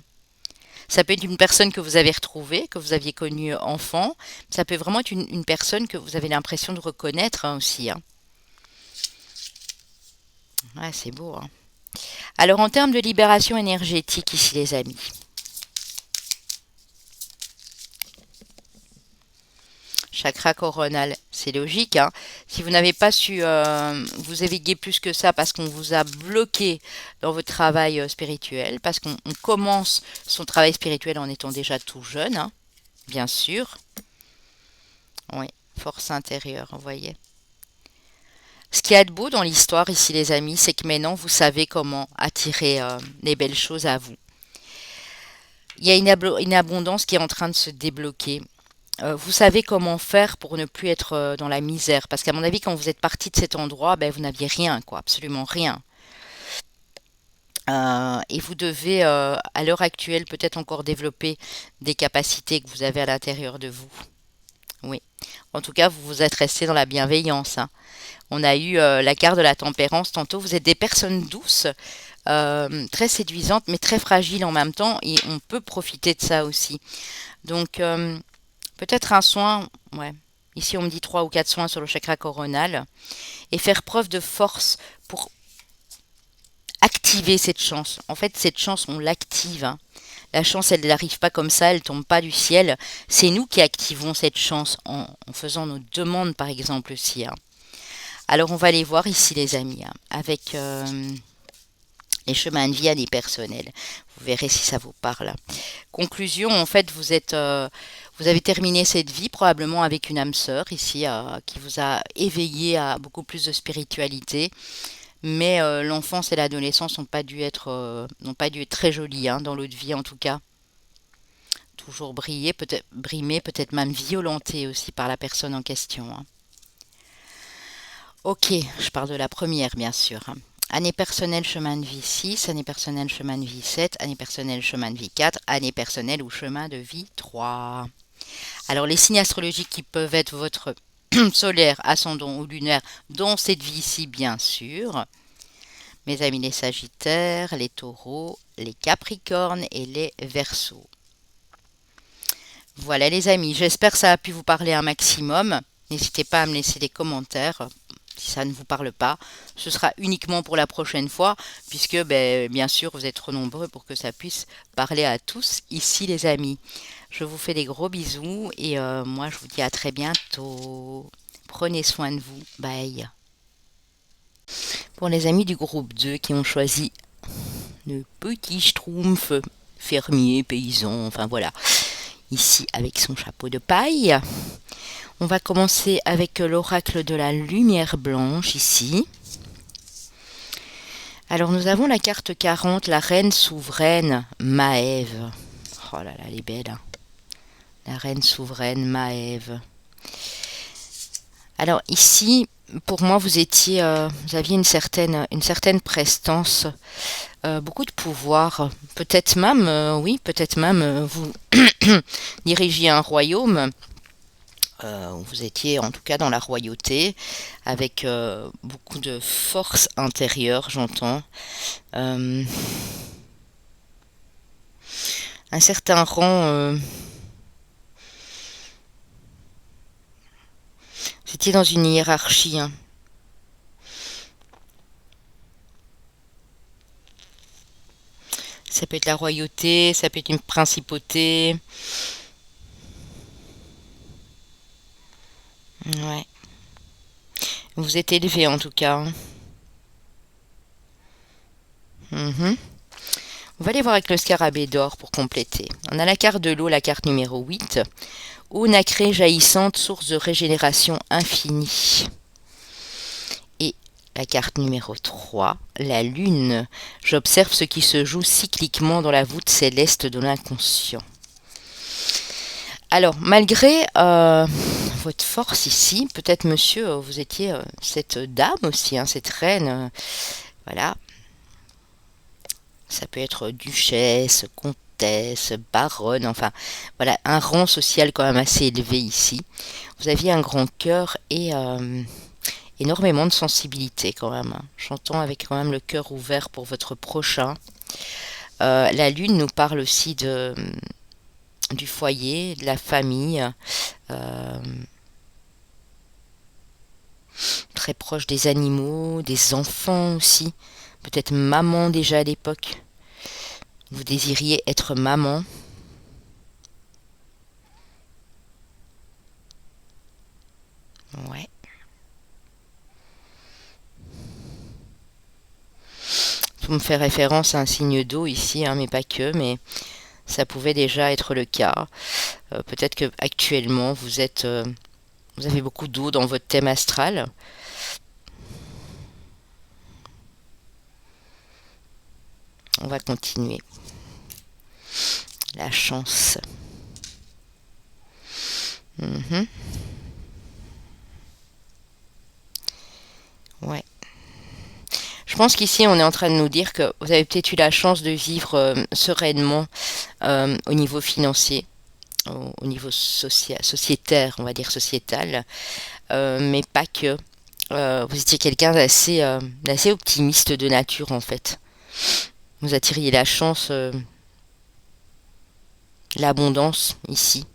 Ça peut être une personne que vous avez retrouvée, que vous aviez connue enfant. Ça peut vraiment être une personne que vous avez l'impression de reconnaître, hein, aussi, hein. Ouais, c'est beau, hein. Alors, en termes de libération énergétique, ici, les amis, chakra coronal, c'est logique, hein. Si vous n'avez pas su vous éveiller plus que ça parce qu'on vous a bloqué dans votre travail spirituel, parce qu'on commence son travail spirituel en étant déjà tout jeune, hein, bien sûr. Oui, force intérieure, vous voyez. Ce qui est de beau dans l'histoire ici, les amis, c'est que maintenant vous savez comment attirer les belles choses à vous. Il y a une abondance qui est en train de se débloquer. Vous savez comment faire pour ne plus être dans la misère. Parce qu'à mon avis, quand vous êtes parti de cet endroit, ben, vous n'aviez rien, quoi, absolument rien. Et vous devez, à l'heure actuelle, peut-être encore développer des capacités que vous avez à l'intérieur de vous. Oui. En tout cas, vous vous êtes resté dans la bienveillance, hein. On a eu la carte de la tempérance tantôt. Vous êtes des personnes douces, très séduisantes, mais très fragiles en même temps. Et on peut profiter de ça aussi. Donc, peut-être un soin, ouais. Ici, on me dit 3 ou 4 soins sur le chakra coronal. Et faire preuve de force pour activer cette chance. En fait, cette chance, on l'active, hein. La chance, elle n'arrive pas comme ça, elle tombe pas du ciel. C'est nous qui activons cette chance en faisant nos demandes, par exemple, aussi, hein. Alors, on va aller voir ici, les amis, hein, avec les chemins de vie à des personnels. Vous verrez si ça vous parle. Conclusion, en fait, vous avez terminé cette vie probablement avec une âme sœur ici qui vous a éveillé à beaucoup plus de spiritualité. Mais l'enfance et l'adolescence n'ont pas dû être très jolies, hein, dans l'autre vie en tout cas. Toujours brillé, peut-être brimé, peut-être même violenté aussi par la personne en question, hein. Ok, je parle de la première bien sûr, hein. Année personnelle, chemin de vie 6, année personnelle, chemin de vie 7, année personnelle, chemin de vie 4, année personnelle ou chemin de vie 3. Alors les signes astrologiques qui peuvent être votre solaire, ascendant ou lunaire dans cette vie-ci bien sûr. Mes amis les Sagittaires, les Taureaux, les Capricornes et les Verseaux. Voilà les amis, j'espère que ça a pu vous parler un maximum. N'hésitez pas à me laisser des commentaires si ça ne vous parle pas. Ce sera uniquement pour la prochaine fois, puisque ben, bien sûr vous êtes trop nombreux pour que ça puisse parler à tous ici les amis. Je vous fais des gros bisous et moi je vous dis à très bientôt. Prenez soin de vous. Bye. Pour les amis du groupe 2 qui ont choisi le petit schtroumpf, fermier, paysan, enfin voilà. ici avec son chapeau de paille. On va commencer avec l'oracle de la lumière blanche ici. Alors nous avons la carte 40, la reine souveraine Maëve. Oh là là, elle est belle, hein. La reine souveraine Maëve. Alors ici, pour moi, vous aviez une certaine prestance, beaucoup de pouvoir. Peut-être même, peut-être même, vous dirigiez un royaume. Vous étiez en tout cas dans la royauté, avec beaucoup de force intérieure, j'entends. Euh, un certain rang. Vous étiez dans une hiérarchie, hein. Ça peut être la royauté, ça peut être une principauté. Ouais. Vous êtes élevé en tout cas, hein. Mhm. On va aller voir avec le scarabée d'or pour compléter. On a la carte de l'eau, la carte numéro 8. Eau nacrée jaillissante, source de régénération infinie. Et la carte numéro 3, la lune. J'observe ce qui se joue cycliquement dans la voûte céleste de l'inconscient. Alors, malgré votre force ici, peut-être monsieur, vous étiez cette dame aussi, hein, cette reine, voilà. Ça peut être duchesse, comtesse, baronne, enfin, voilà, un rang social quand même assez élevé ici. Vous aviez un grand cœur et énormément de sensibilité quand même, hein. J'entends avec quand même le cœur ouvert pour votre prochain. La lune nous parle aussi du foyer, de la famille, euh, très proche des animaux, des enfants aussi. Peut-être maman déjà à l'époque. Vous désiriez être maman. Ouais. Vous me fait référence à un signe d'eau ici, hein, mais pas que, mais ça pouvait déjà être le cas. Peut-être que actuellement vous avez beaucoup d'eau dans votre thème astral. On va continuer. La chance. Mhm. Ouais. Je pense qu'ici, on est en train de nous dire que vous avez peut-être eu la chance de vivre sereinement au niveau financier, au niveau sociétaire, on va dire sociétal, mais pas que. Vous étiez quelqu'un d'assez optimiste de nature, en fait. Vous attiriez la chance, l'abondance ici.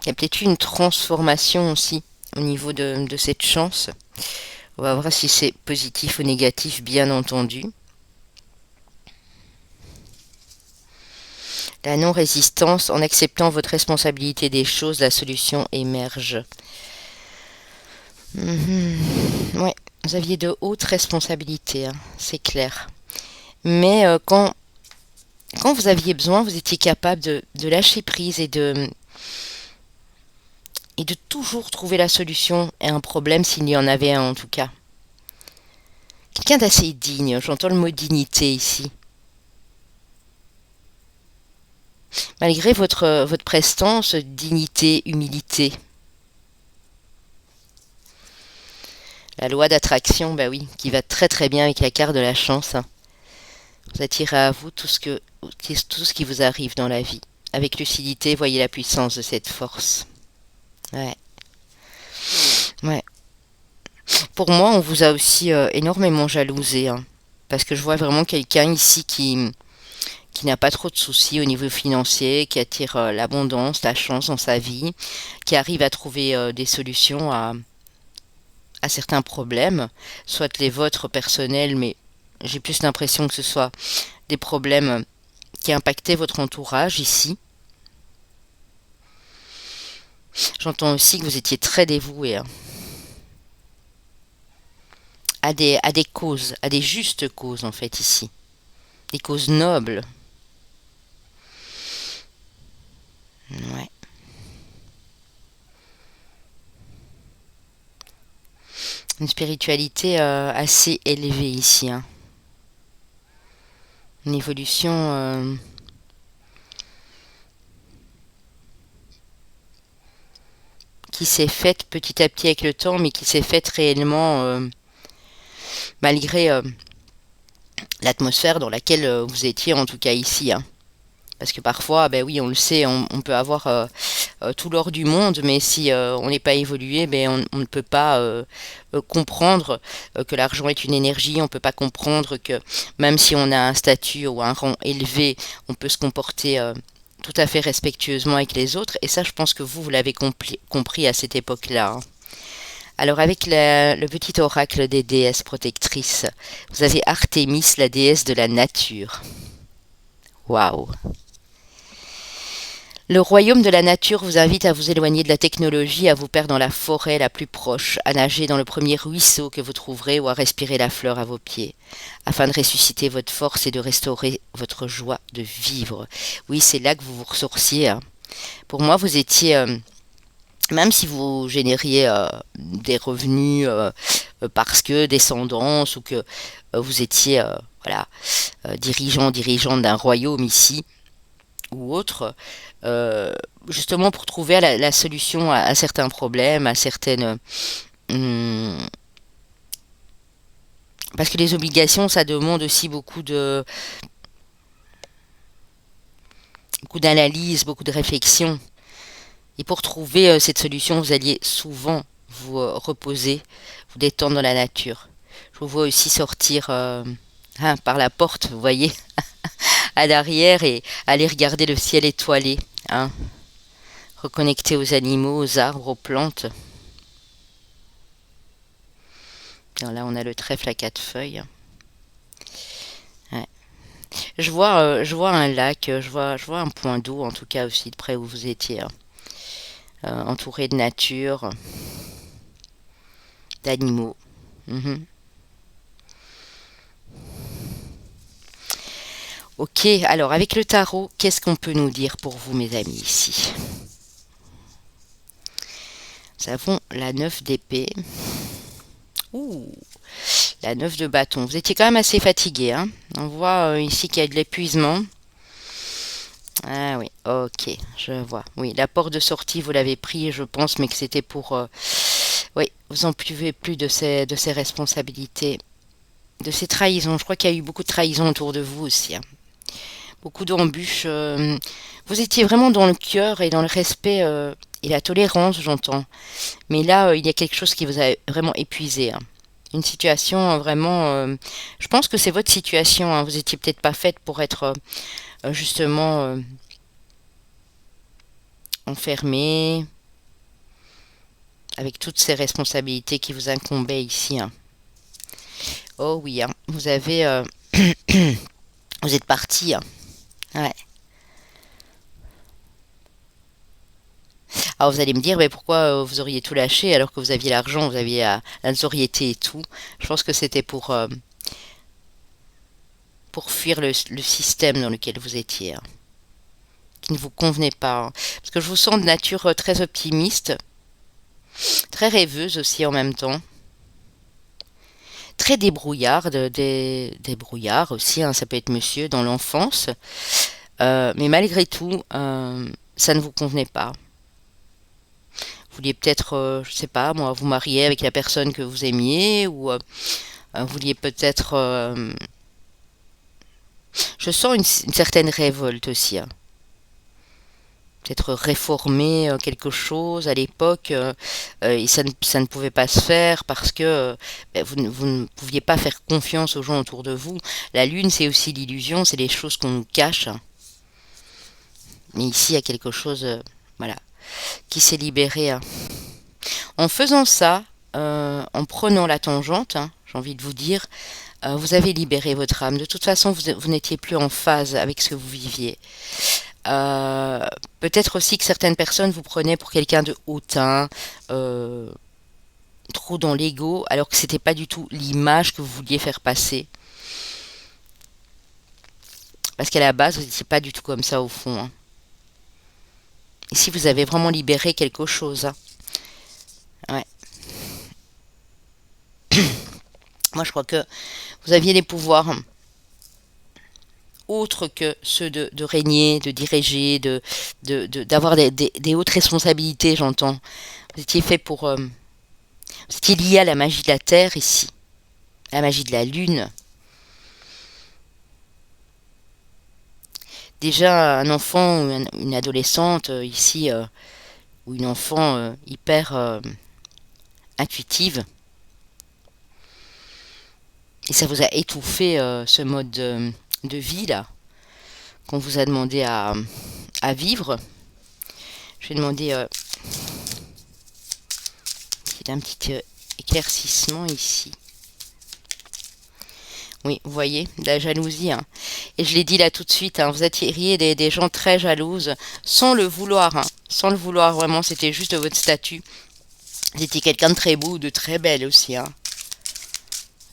Il y a peut-être eu une transformation aussi au niveau de cette chance. On va voir si c'est positif ou négatif, bien entendu. La non-résistance, en acceptant votre responsabilité des choses, la solution émerge. Mhm. Ouais, vous aviez de hautes responsabilités, hein, c'est clair. Mais quand vous aviez besoin, vous étiez capable de lâcher prise et de toujours trouver la solution à un problème s'il y en avait un en tout cas. Quelqu'un d'assez digne, j'entends le mot dignité ici. Malgré votre prestance, dignité, humilité. La loi d'attraction, bah oui, qui va très très bien avec la carte de la chance, hein. Vous attirez à vous tout ce qui vous arrive dans la vie. Avec lucidité, voyez la puissance de cette force. Ouais, ouais. Pour moi, on vous a aussi énormément jalousé, hein, parce que je vois vraiment quelqu'un ici qui n'a pas trop de soucis au niveau financier, qui attire l'abondance, la chance dans sa vie, qui arrive à trouver des solutions à certains problèmes, soit les vôtres personnels, mais j'ai plus l'impression que ce soit des problèmes qui impactaient votre entourage ici. J'entends aussi que vous étiez très dévoué, hein, à des causes, à des justes causes en fait ici. des causes nobles. Ouais. Une spiritualité assez élevée ici, hein. Une évolution qui s'est faite petit à petit avec le temps, mais qui s'est faite réellement malgré l'atmosphère dans laquelle vous étiez, en tout cas ici, hein. Parce que parfois, ben oui, on le sait, on peut avoir tout l'or du monde, mais si on n'est pas évolué, ben on ne peut pas comprendre que l'argent est une énergie, on ne peut pas comprendre que même si on a un statut ou un rang élevé, on peut se comporter tout à fait respectueusement avec les autres. Et ça, je pense que vous l'avez compris à cette époque-là, hein. Alors avec le petit oracle des déesses protectrices, vous avez Artémis, la déesse de la nature. Waouh! Le royaume de la nature vous invite à vous éloigner de la technologie, à vous perdre dans la forêt la plus proche, à nager dans le premier ruisseau que vous trouverez ou à respirer la fleur à vos pieds, afin de ressusciter votre force et de restaurer votre joie de vivre. Oui, c'est là que vous vous ressourciez, hein. Pour moi, vous étiez, même si vous génériez des revenus parce que descendance ou que vous étiez voilà, dirigeante d'un royaume ici, ou autre, euh, justement pour trouver la solution à certains problèmes, à certaines... hum, parce que les obligations, ça demande aussi beaucoup d'analyse, beaucoup de réflexion. Et pour trouver cette solution, vous alliez souvent vous reposer, vous détendre dans la nature. Je vous vois aussi sortir par la porte, vous voyez, à l'arrière et aller regarder le ciel étoilé, hein. Reconnecter aux animaux, aux arbres, aux plantes. Alors là, on a le trèfle à quatre feuilles. Ouais. Je vois un lac, je vois un point d'eau, en tout cas aussi de près où vous étiez, hein. Entouré de nature, d'animaux. Mhm. Ok, alors avec le tarot, qu'est-ce qu'on peut nous dire pour vous, mes amis, ici? Nous avons la 9 d'épée. Ouh, la 9 de bâton. Vous étiez quand même assez fatigué, hein. On voit ici qu'il y a de l'épuisement. Ah oui, ok, je vois. Oui, la porte de sortie, vous l'avez pris, je pense, mais que c'était pour... oui, vous en pouvez plus de ces responsabilités, de ces trahisons. Je crois qu'il y a eu beaucoup de trahisons autour de vous aussi, hein. Beaucoup d'embûches. Vous étiez vraiment dans le cœur et dans le respect et la tolérance, j'entends. Mais là, il y a quelque chose qui vous a vraiment épuisé, hein. Une situation vraiment... je pense que c'est votre situation, hein. Vous étiez peut-être pas faite pour être justement enfermée avec toutes ces responsabilités qui vous incombaient ici, hein. Oh oui, hein. Vous avez... vous êtes parti, hein. Ouais. Alors vous allez me dire, mais pourquoi vous auriez tout lâché alors que vous aviez l'argent, vous aviez la notoriété et tout. Je pense que c'était pour fuir le système dans lequel vous étiez, hein, qui ne vous convenait pas, hein. Parce que je vous sens de nature très optimiste, très rêveuse aussi en même temps, très débrouillarde, des aussi, hein, ça peut être monsieur dans l'enfance, mais malgré tout, ça ne vous convenait pas. Vous vouliez peut-être, je sais pas, moi, vous marier avec la personne que vous aimiez, ou vous vouliez peut-être... je sens une certaine révolte aussi, hein. Peut-être réformer quelque chose à l'époque, et ça ne pouvait pas se faire parce que ben, vous ne pouviez pas faire confiance aux gens autour de vous. La lune, c'est aussi l'illusion, c'est les choses qu'on nous cache, hein. Mais ici, il y a quelque chose, voilà, qui s'est libéré, hein. En faisant ça, en prenant la tangente, hein, j'ai envie de vous dire, vous avez libéré votre âme. De toute façon, vous n'étiez plus en phase avec ce que vous viviez. Euh, Peut-être aussi que certaines personnes vous prenaient pour quelqu'un de hautain, euh, trop dans l'ego, alors que c'était pas du tout l'image que vous vouliez faire passer. Parce qu'à la base, vous n'étiez pas du tout comme ça au fond, hein. Ici, vous avez vraiment libéré quelque chose, hein. Ouais. Moi, je crois que vous aviez des pouvoirs autres que ceux de régner, de diriger, d'avoir des hautes responsabilités, j'entends. Vous étiez fait pour... vous étiez lié à la magie de la Terre ici, à la magie de la Lune. Déjà, un enfant ou une adolescente ici, ou une enfant hyper intuitive, et ça vous a étouffé ce mode de vie là qu'on vous a demandé à vivre. Je vais demander un petit éclaircissement ici. Oui, vous voyez, de la jalousie, hein. Et je l'ai dit là tout de suite, hein, vous attiriez des gens très jalouses, sans le vouloir, hein. Sans le vouloir, vraiment, c'était juste votre statut. Vous étiez quelqu'un de très beau, de très belle aussi, hein.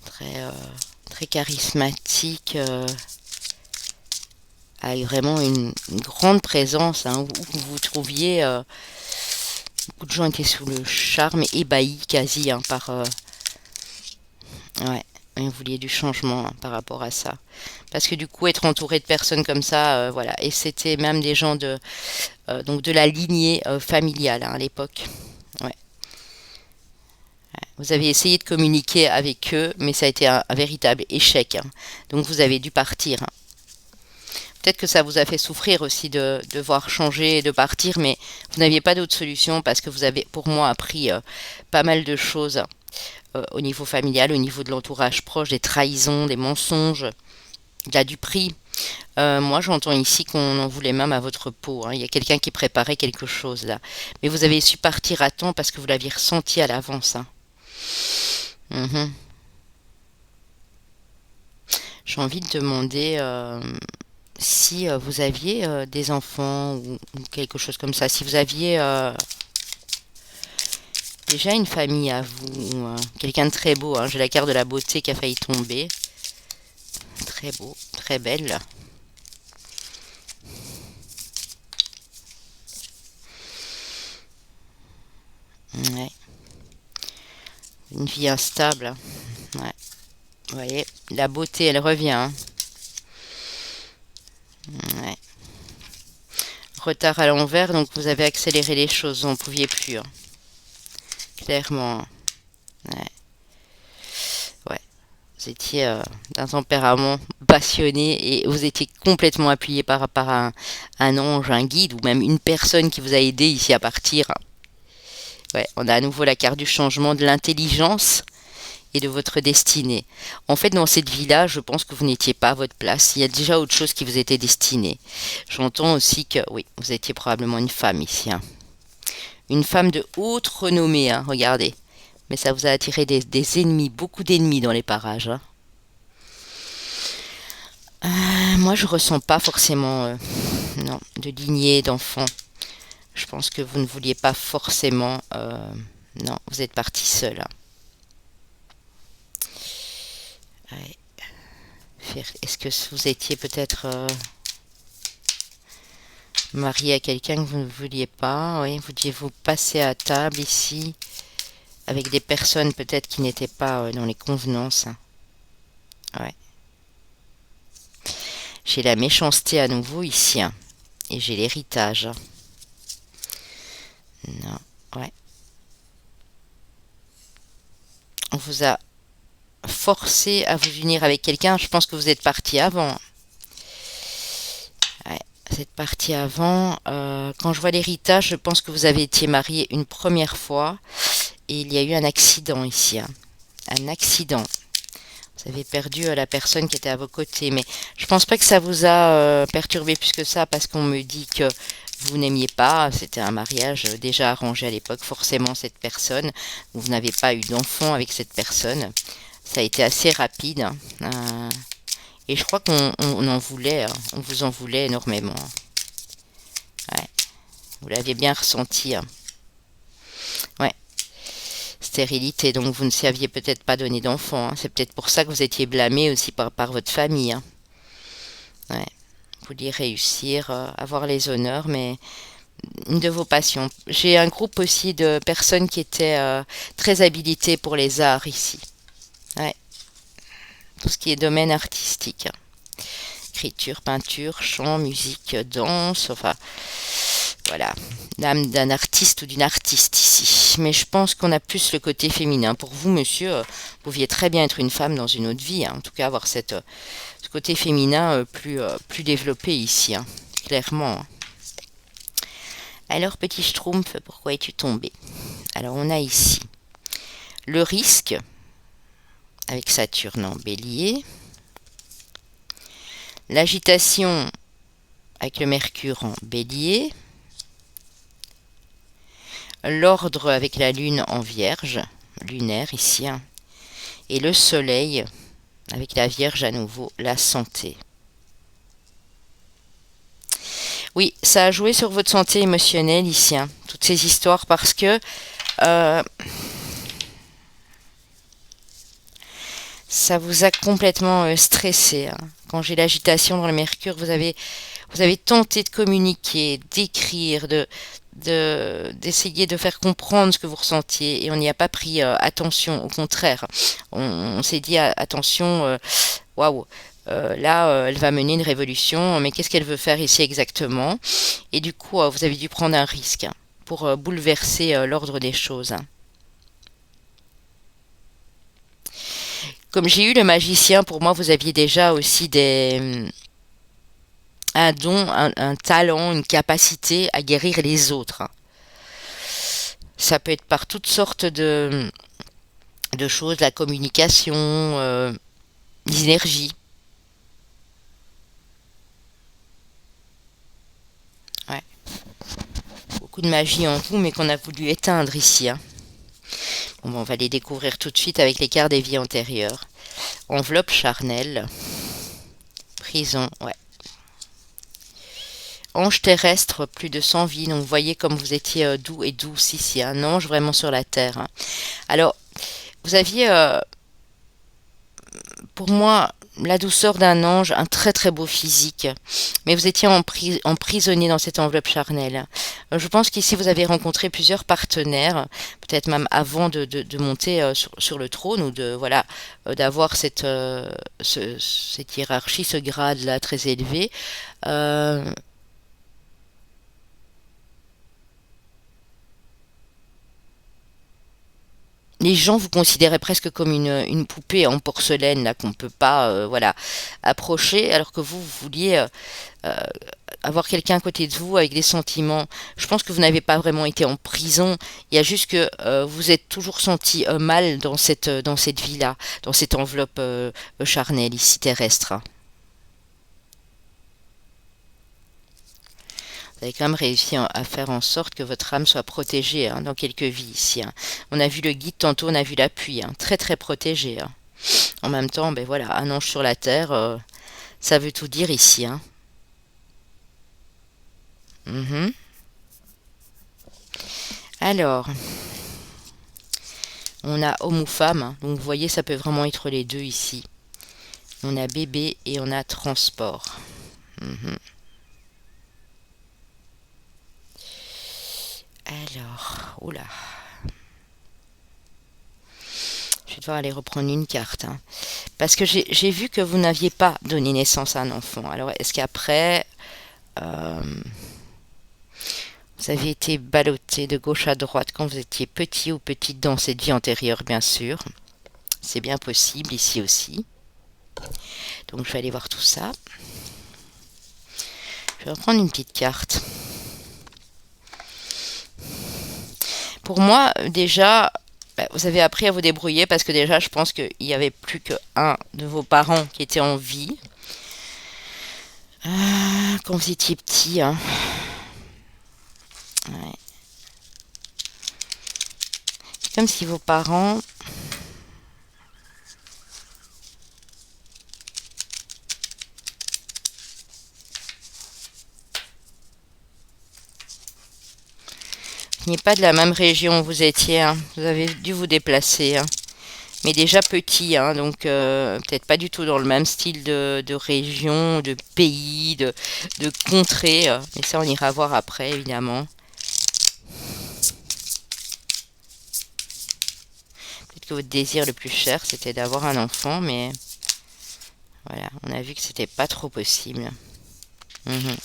Très, très charismatique, avec vraiment une grande présence, hein, où vous vous trouviez. Beaucoup de gens étaient sous le charme, ébahis quasi, hein, par... ouais, et vous vouliez du changement, hein, par rapport à ça. Parce que du coup, être entouré de personnes comme ça, voilà. Et c'était même des gens donc de la lignée familiale, hein, à l'époque. Ouais. Vous avez essayé de communiquer avec eux, mais ça a été un véritable échec, hein. Donc vous avez dû partir, hein. Peut-être que ça vous a fait souffrir aussi de devoir changer et de partir, mais vous n'aviez pas d'autre solution parce que vous avez, pour moi, appris pas mal de choses au niveau familial, au niveau de l'entourage proche, des trahisons, des mensonges, de la duperie. Moi, j'entends ici qu'on en voulait même à votre peau, hein. Il y a quelqu'un qui préparait quelque chose là. Mais vous avez su partir à temps parce que vous l'aviez ressenti à l'avance, hein. Mhm. J'ai envie de demander si vous aviez des enfants ou quelque chose comme ça. Si vous aviez déjà une famille à vous, ou, quelqu'un de très beau, hein. J'ai la carte de la beauté qui a failli tomber. Très beau, très belle. Ouais. Une vie instable, hein. Ouais. Vous voyez, la beauté, elle revient, hein. Ouais. Retard à l'envers, donc vous avez accéléré les choses, vous n'en pouviez plus, hein. Clairement. Ouais. Ouais. Vous étiez d'un tempérament passionné et vous étiez complètement appuyé par un ange, un guide ou même une personne qui vous a aidé ici à partir. Ouais, on a à nouveau la carte du changement, de l'intelligence et de votre destinée. En fait, dans cette vie-là, je pense que vous n'étiez pas à votre place. Il y a déjà autre chose qui vous était destiné. J'entends aussi que, oui, vous étiez probablement une femme ici, hein. Une femme de haute renommée, hein, regardez. Mais ça vous a attiré des ennemis, beaucoup d'ennemis dans les parages, hein. Moi, je ressens pas forcément, non, de lignée d'enfants. Je pense que vous ne vouliez pas forcément, non, vous êtes parti seul, hein. Ouais. Est-ce que vous étiez peut-être marié à quelqu'un que vous ne vouliez pas? Oui, vous deviez vous passer à table ici avec des personnes peut-être qui n'étaient pas dans les convenances, hein. Ouais. J'ai la méchanceté à nouveau ici, hein. Et j'ai l'héritage, hein. Non, ouais. On vous a forcé à vous unir avec quelqu'un. Je pense que vous êtes parti avant. Ouais, vous êtes parti avant. Quand je vois l'héritage, je pense que vous avez été marié une première fois et il y a eu un accident ici, hein. Un accident. Vous avez perdu la personne qui était à vos côtés, mais je pense pas que ça vous a perturbé plus que ça parce qu'on me dit que vous n'aimiez pas. C'était un mariage déjà arrangé à l'époque, forcément cette personne. Vous n'avez pas eu d'enfant avec cette personne. Ça a été assez rapide, hein. Et je crois qu'on en voulait, hein. On vous en voulait énormément, hein. Ouais, vous l'aviez bien ressenti, hein. Ouais, stérilité, donc vous ne saviez peut-être pas donner d'enfant, hein. C'est peut-être pour ça que vous étiez blâmé aussi par votre famille, hein. Ouais. vouliez réussir, avoir les honneurs, mais une de vos passions. J'ai un groupe aussi de personnes qui étaient très habilitées pour les arts ici. Ouais, tout ce qui est domaine artistique. Écriture, peinture, chant, musique, danse, enfin, voilà, l'âme d'un artiste ou d'une artiste ici. Mais je pense qu'on a plus le côté féminin. Pour vous, monsieur, vous pouviez très bien être une femme dans une autre vie, hein. En tout cas, avoir ce côté féminin plus développé ici, hein, clairement, hein. Alors, petit Schtroumpf, pourquoi es-tu tombé? Alors, on a ici le risque, avec Saturne en bélier. L'agitation, avec le Mercure en bélier. L'ordre, avec la Lune en vierge, lunaire ici. Hein. Et le Soleil, avec la Vierge à nouveau, la santé. Oui, ça a joué sur votre santé émotionnelle ici, hein, toutes ces histoires, parce que ça vous a complètement stressé, hein. Quand j'ai l'agitation dans le Mercure, vous avez tenté de communiquer, d'écrire, d'essayer de faire comprendre ce que vous ressentiez, et on n'y a pas pris attention. Au contraire, on s'est dit attention, waouh. Là, elle va mener une révolution, mais qu'est-ce qu'elle veut faire ici exactement? Et du coup, vous avez dû prendre un risque, hein, pour bouleverser l'ordre des choses, hein. Comme j'ai eu le magicien, pour moi, vous aviez déjà aussi un don, un talent, une capacité à guérir les autres, hein. Ça peut être par toutes sortes de choses, la communication, l'énergie. Ouais. Beaucoup de magie en vous, mais qu'on a voulu éteindre ici, hein. Bon, on va les découvrir tout de suite avec les cartes des vies antérieures. Enveloppe charnelle. Prison, ouais. Ange terrestre, plus de 100 vies. Donc vous voyez comme vous étiez doux et douce ici. Un ange vraiment sur la terre, hein. Alors, vous aviez, pour moi, la douceur d'un ange, un très très beau physique, mais vous étiez emprisonné dans cette enveloppe charnelle. Je pense qu'ici vous avez rencontré plusieurs partenaires, peut-être même avant de monter sur le trône, ou de voilà, d'avoir cette hiérarchie, ce grade-là très élevé. Euh, les gens vous considéraient presque comme une poupée en porcelaine là qu'on ne peut pas voilà, approcher, alors que vous vouliez euh, avoir quelqu'un à côté de vous avec des sentiments. Je pense que vous n'avez pas vraiment été en prison. Il y a juste que vous êtes toujours senti mal dans cette vie-là, dans cette enveloppe charnelle ici terrestre. Vous avez quand même réussi à faire en sorte que votre âme soit protégée, hein, dans quelques vies ici, hein. On a vu le guide, tantôt on a vu l'appui, hein, très très protégé, hein. En même temps, ben voilà, un ange sur la terre, ça veut tout dire ici, hein. Mhm. Alors, on a homme ou femme, hein. Donc vous voyez, ça peut vraiment être les deux ici. On a bébé et on a transport. Mhm. Alors, oula. Je vais devoir aller reprendre une carte, hein. Parce que j'ai vu que vous n'aviez pas donné naissance à un enfant. Alors, est-ce qu'après, euh, vous avez été ballotté de gauche à droite quand vous étiez petit ou petite dans cette vie antérieure, bien sûr. C'est bien possible ici aussi. Donc, je vais aller voir tout ça. Je vais reprendre une petite carte. Pour moi, déjà, vous avez appris à vous débrouiller, parce que déjà, je pense qu'il n'y avait plus qu'un de vos parents qui était en vie. Quand vous étiez petit, hein. Ouais. C'est comme si vos parents... Vous n'êtes pas de la même région où vous étiez, hein. Vous avez dû vous déplacer, hein. mais déjà petit, hein, donc peut-être pas du tout dans le même style de région, de pays, de contrée. Mais ça, on ira voir après, évidemment. Peut-être que votre désir le plus cher, c'était d'avoir un enfant, mais voilà, on a vu que c'était pas trop possible. Mhm.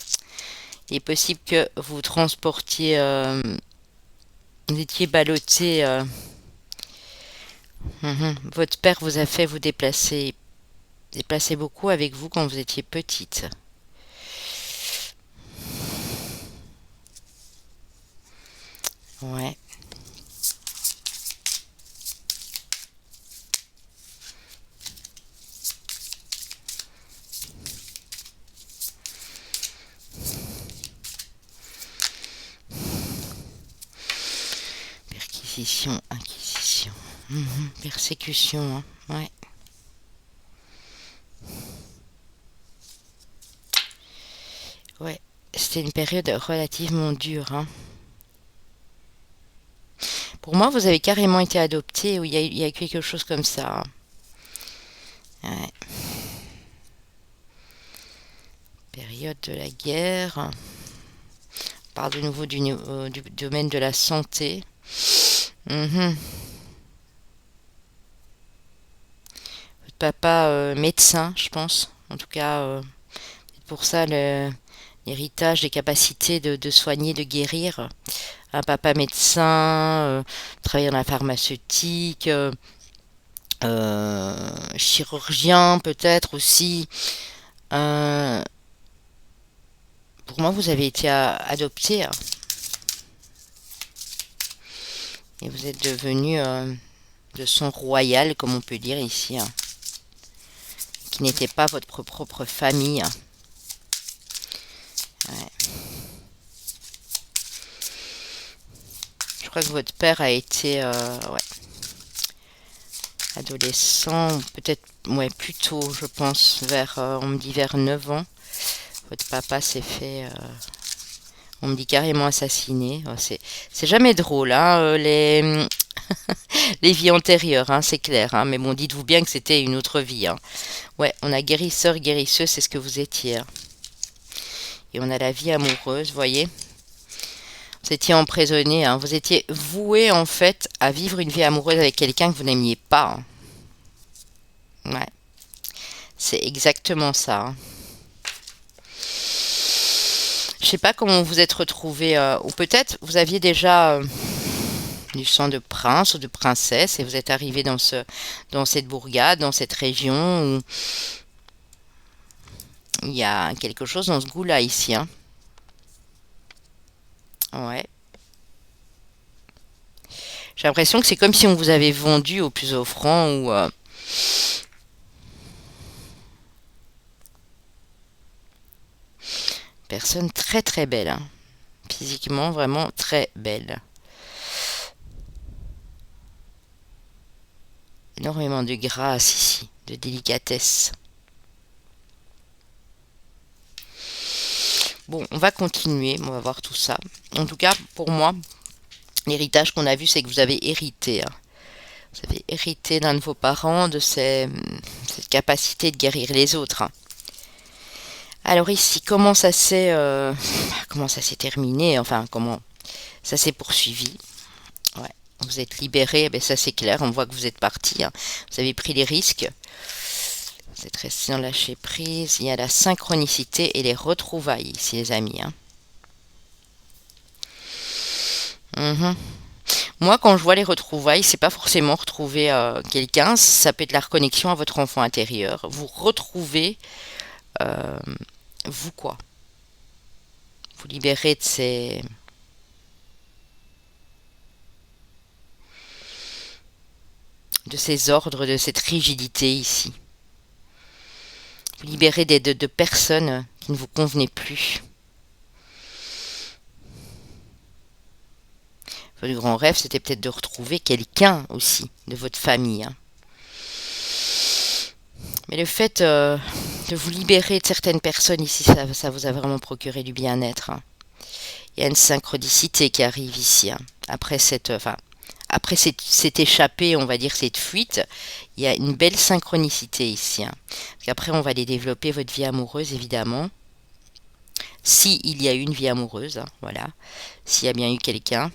Il est possible que vous transportiez, vous étiez ballotté. Votre père vous a fait vous déplacer beaucoup avec vous quand vous étiez petite. Ouais. Perquisition, inquisition. Persécution, hein. Ouais. Ouais. C'était une période relativement dure, hein. Pour moi, vous avez carrément été adopté ou il y a quelque chose comme ça, hein. Ouais. Période de la guerre. On parle de nouveau du domaine de la santé. Mhm. Votre papa médecin, je pense. En tout cas, pour ça, l'héritage des capacités de soigner, de guérir. Un papa médecin, travaillant dans la pharmaceutique, chirurgien peut-être aussi. Euh, pour moi, vous avez été adopté, hein, et vous êtes devenu de sang royal, comme on peut dire ici, hein, qui n'était pas votre propre famille, hein. Ouais. Je crois que votre père a été ouais, adolescent, peut-être ouais, plus tôt, je pense, on me dit vers 9 ans. Votre papa s'est fait, on me dit carrément assassiné. Oh, c'est jamais drôle, hein, les vies antérieures, hein, c'est clair, hein, mais bon, dites-vous bien que c'était une autre vie, hein. Ouais, on a guérisseur, guérisseuse, c'est ce que vous étiez, hein. Et on a la vie amoureuse, voyez. Vous étiez emprisonné, hein. Vous étiez voué en fait à vivre une vie amoureuse avec quelqu'un que vous n'aimiez pas, hein. Ouais, c'est exactement ça, hein. Je sais pas comment vous êtes retrouvé, ou peut-être vous aviez déjà du sang de prince ou de princesse et vous êtes arrivé dans cette bourgade, dans cette région où il y a quelque chose dans ce goût-là ici, hein. Ouais. J'ai l'impression que c'est comme si on vous avait vendu au plus offrant ou personne très très belle, hein. Physiquement vraiment très belle. Énormément de grâce ici, de délicatesse. Bon, on va continuer, on va voir tout ça. En tout cas, pour moi, l'héritage qu'on a vu, c'est que vous avez hérité, hein. Vous avez hérité d'un de vos parents de cette capacité de guérir les autres, hein. Alors ici, comment ça s'est terminé, enfin comment ça s'est poursuivi. Ouais. Vous êtes libéré, ben ça c'est clair, on voit que vous êtes parti, hein. Vous avez pris les risques, vous êtes resté dans lâcher prise. Il y a la synchronicité et les retrouvailles ici, les amis, hein. Mhm. Moi, quand je vois les retrouvailles, c'est pas forcément retrouver quelqu'un, ça peut être la reconnexion à votre enfant intérieur. Vous retrouvez euh, vous quoi. Vous libérez de ces ordres, de cette rigidité ici. Vous libérez de personnes qui ne vous convenaient plus. Votre grand rêve, c'était peut-être de retrouver quelqu'un aussi de votre famille, hein. Mais le fait de vous libérer de certaines personnes ici, ça vous a vraiment procuré du bien-être, hein. Il y a une synchronicité qui arrive ici, hein. Après après cette échappée, on va dire cette fuite, il y a une belle synchronicité ici, hein. Parce qu'après, on va aller développer votre vie amoureuse, évidemment. Si il y a eu une vie amoureuse, hein, voilà. S'il y a bien eu quelqu'un.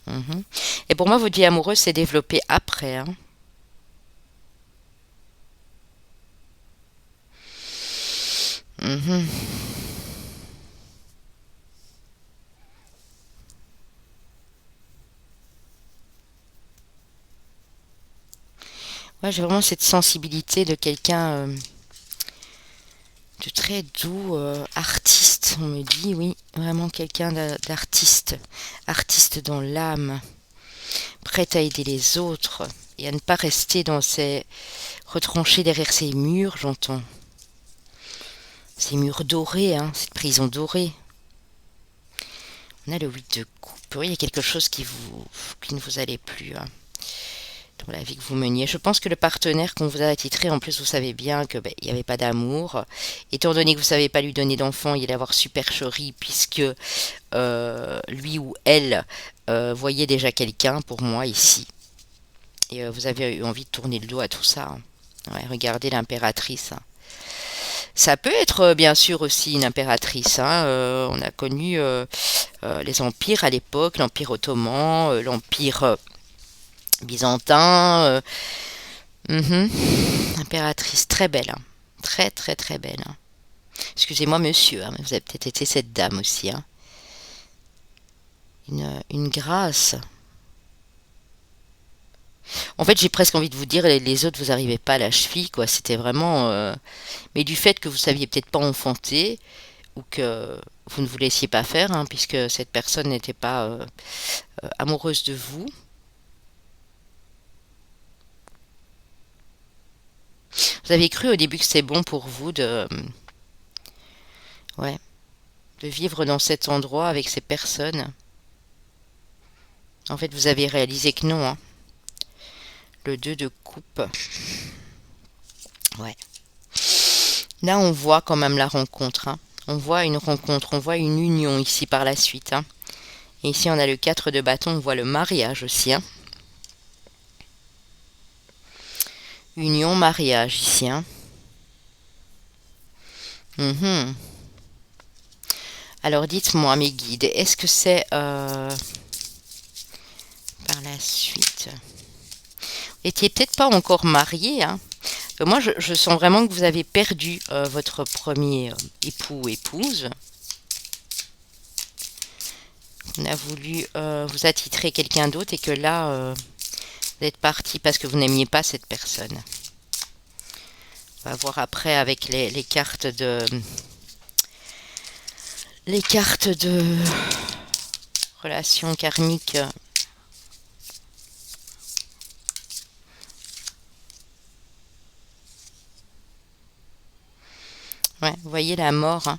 Mhm. Et pour moi, votre vie amoureuse s'est développée après, hein. Mhm. Ouais, j'ai vraiment cette sensibilité de quelqu'un de très doux, artiste, on me dit, oui, vraiment quelqu'un d'artiste, artiste dans l'âme, prête à aider les autres et à ne pas rester dans ses retranché derrière ces murs, j'entends. Ces murs dorés, hein, cette prison dorée. On a le 8 de coupe. Oui, il y a quelque chose qui ne vous allait plus, hein, dans la vie que vous meniez. Je pense que le partenaire qu'on vous a attitré, en plus, vous savez bien que ben, il n'y avait pas d'amour. Étant donné que vous ne savez pas lui donner d'enfant, il allait avoir supercherie puisque lui ou elle voyait déjà quelqu'un pour moi ici. Et vous avez eu envie de tourner le dos à tout ça, hein. Ouais, regardez l'impératrice, hein. Ça peut être bien sûr aussi une impératrice, hein. On a connu les empires à l'époque, l'empire ottoman, l'empire byzantin. Mhm. Impératrice très belle, hein. Très très très belle, hein. Excusez-moi monsieur, hein, mais vous avez peut-être été cette dame aussi, hein. Une grâce. En fait, j'ai presque envie de vous dire, les autres, vous n'arrivez pas à la cheville, quoi. C'était vraiment. Mais du fait que vous saviez peut-être pas enfanter, ou que vous ne vous laissiez pas faire, hein, puisque cette personne n'était pas amoureuse de vous. Vous avez cru au début que c'était bon pour vous ouais, de vivre dans cet endroit avec ces personnes. En fait, vous avez réalisé que non, hein. Le 2 de coupe. Ouais. Là, on voit quand même la rencontre, hein. On voit une rencontre, on voit une union ici par la suite, hein. Et ici, on a le 4 de bâton, on voit le mariage aussi, hein. Union, mariage ici, hein. Mhm. Alors, dites-moi, mes guides, est-ce que c'est par la suite? Vous n'étiez peut-être pas encore marié, hein. Moi, je sens vraiment que vous avez perdu votre premier époux ou épouse. On a voulu vous attitrer quelqu'un d'autre et que là, vous êtes parti parce que vous n'aimiez pas cette personne. On va voir après avec les cartes de... Les cartes de relations karmiques. Ouais, vous voyez la mort, hein.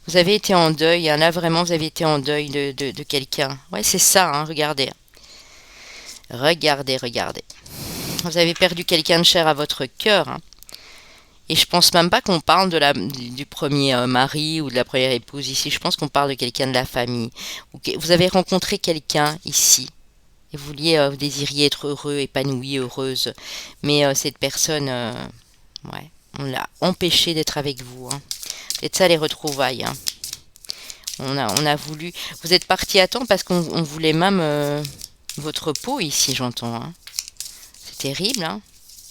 Vous avez été en deuil, hein. Là vraiment vous avez été en deuil de quelqu'un. Ouais, c'est ça, hein, regardez. Regardez, regardez. Vous avez perdu quelqu'un de cher à votre cœur, hein. Et je pense même pas qu'on parle du premier mari ou de la première épouse ici. Je pense qu'on parle de quelqu'un de la famille. Vous avez rencontré quelqu'un ici. Et vous vouliez, vous désiriez être heureux, épanoui, heureuse. Mais cette personne, ouais, on l'a empêché d'être avec vous, hein. C'est ça les retrouvailles, hein. On a voulu. Vous êtes parti à temps parce qu'on voulait même votre peau ici, j'entends, hein. C'est terrible, hein.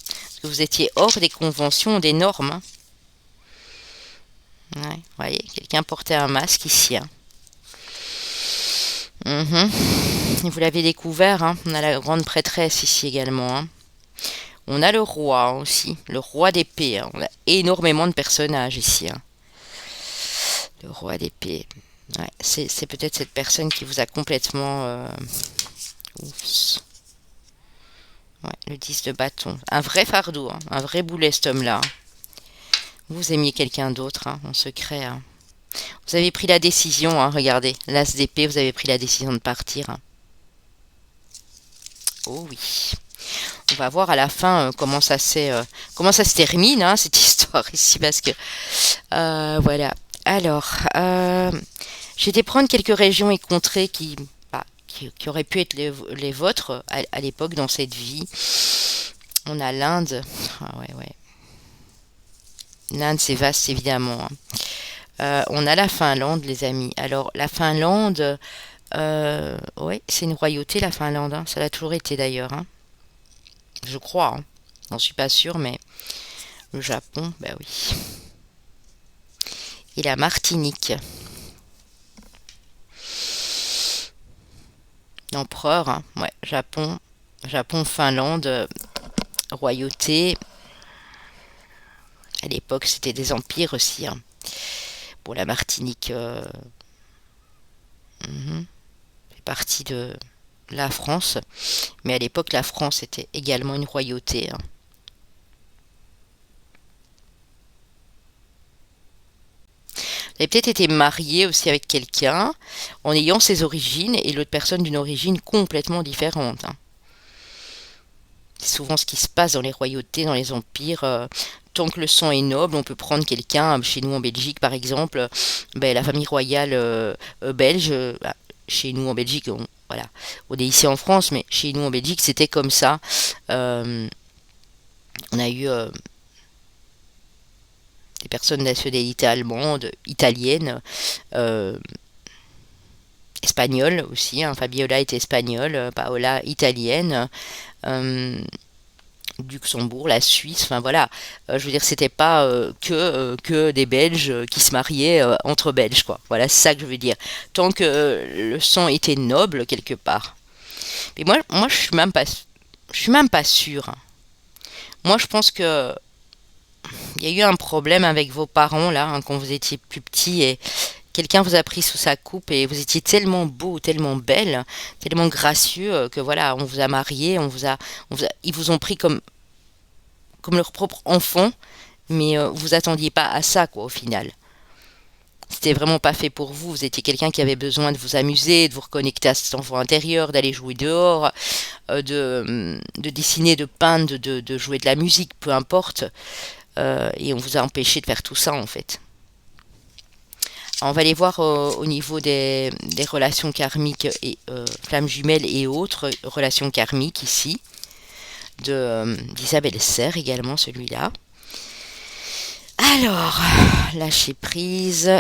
Parce que vous étiez hors des conventions, des normes, hein. Ouais, voyez, quelqu'un portait un masque ici, hein. Mhm. Et vous l'avez découvert, hein. On a la grande prêtresse ici également, hein. On a le roi, hein, aussi, le roi d'épée, hein. On a énormément de personnages ici, hein. Le roi d'épée. Ouais, c'est peut-être cette personne qui vous a complètement... Oups. Ouais, le 10 de bâton. Un vrai fardeau, hein. Un vrai boulet, cet homme-là, hein. Vous aimiez quelqu'un d'autre, hein, en secret, hein. Vous avez pris la décision, hein, regardez. L'as d'épée, vous avez pris la décision de partir, hein. Oh oui. On va voir à la fin comment ça se termine, hein, cette histoire ici, parce que voilà. Alors, j'ai été prendre quelques régions et contrées qui auraient pu être les vôtres à l'époque dans cette vie. On a l'Inde. Ah ouais, ouais. L'Inde, c'est vaste, évidemment, hein. On a la Finlande, les amis. Alors, la Finlande, ouais, c'est une royauté, la Finlande, hein. Ça l'a toujours été d'ailleurs, hein. Je crois, hein. J'en suis pas sûre, mais le Japon, bah oui. Et la Martinique. L'empereur, hein. Ouais, Japon, Japon, Finlande, royauté. À l'époque, c'était des empires aussi, hein. Bon, la Martinique mhm, fait partie de la France, mais à l'époque, la France était également une royauté, hein. Vous avez peut-être été marié aussi avec quelqu'un en ayant ses origines et l'autre personne d'une origine complètement différente, hein. C'est souvent ce qui se passe dans les royautés, dans les empires. Tant que le sang est noble, on peut prendre quelqu'un, chez nous en Belgique par exemple, ben, la famille royale belge, bah, chez nous en Belgique, voilà, on est ici en France, mais chez nous en Belgique c'était comme ça. Euh, on a eu des personnes de nationalité allemande, italienne, euh, espagnole aussi, hein. Fabiola était espagnole, Paola italienne. euh, Luxembourg, la Suisse, enfin voilà. Je veux dire, c'était pas que des Belges qui se mariaient entre Belges, quoi. Voilà, c'est ça que je veux dire. Tant que le sang était noble quelque part. Mais moi, je suis même pas sûre, hein. Moi, je pense que il y a eu un problème avec vos parents là, hein, quand vous étiez plus petit et quelqu'un vous a pris sous sa coupe et vous étiez tellement beau, tellement belle, tellement gracieux que voilà, on vous a marié, ils vous ont pris comme leur propre enfant, mais vous attendiez pas à ça, quoi, au final. C'était vraiment pas fait pour vous. Vous étiez quelqu'un qui avait besoin de vous amuser, de vous reconnecter à cet enfant intérieur, d'aller jouer dehors, de dessiner, de peindre, de jouer de la musique, peu importe. Et on vous a empêché de faire tout ça, en fait. Alors, on va aller voir au niveau des relations karmiques et flammes jumelles et autres relations karmiques ici, d'Isabelle Serre également, celui-là. Alors, lâcher prise.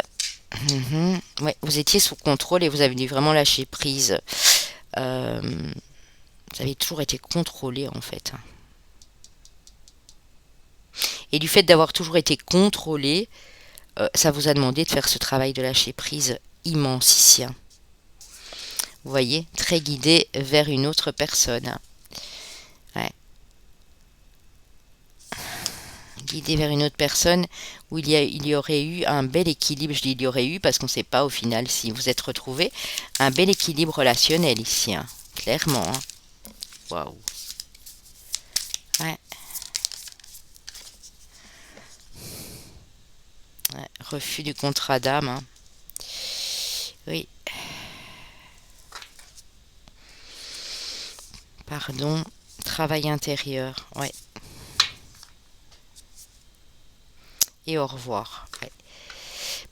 Ouais, vous étiez sous contrôle et vous avez dû vraiment lâcher prise. Euh, Vous avez toujours été contrôlé en fait. Et du fait d'avoir toujours été contrôlé, ça vous a demandé de faire ce travail de lâcher prise immense ici, hein. Vous voyez, très guidé vers une autre personne. Ouais. Guidé vers une autre personne où il y aurait eu un bel équilibre. Je dis il y aurait eu parce qu'on ne sait pas au final si vous êtes retrouvé un bel équilibre relationnel ici, hein. Clairement, hein. Waouh. Ouais, ouais. Refus du contrat d'âme, hein. Oui, pardon. Travail intérieur. Ouais. Et au revoir. Ouais.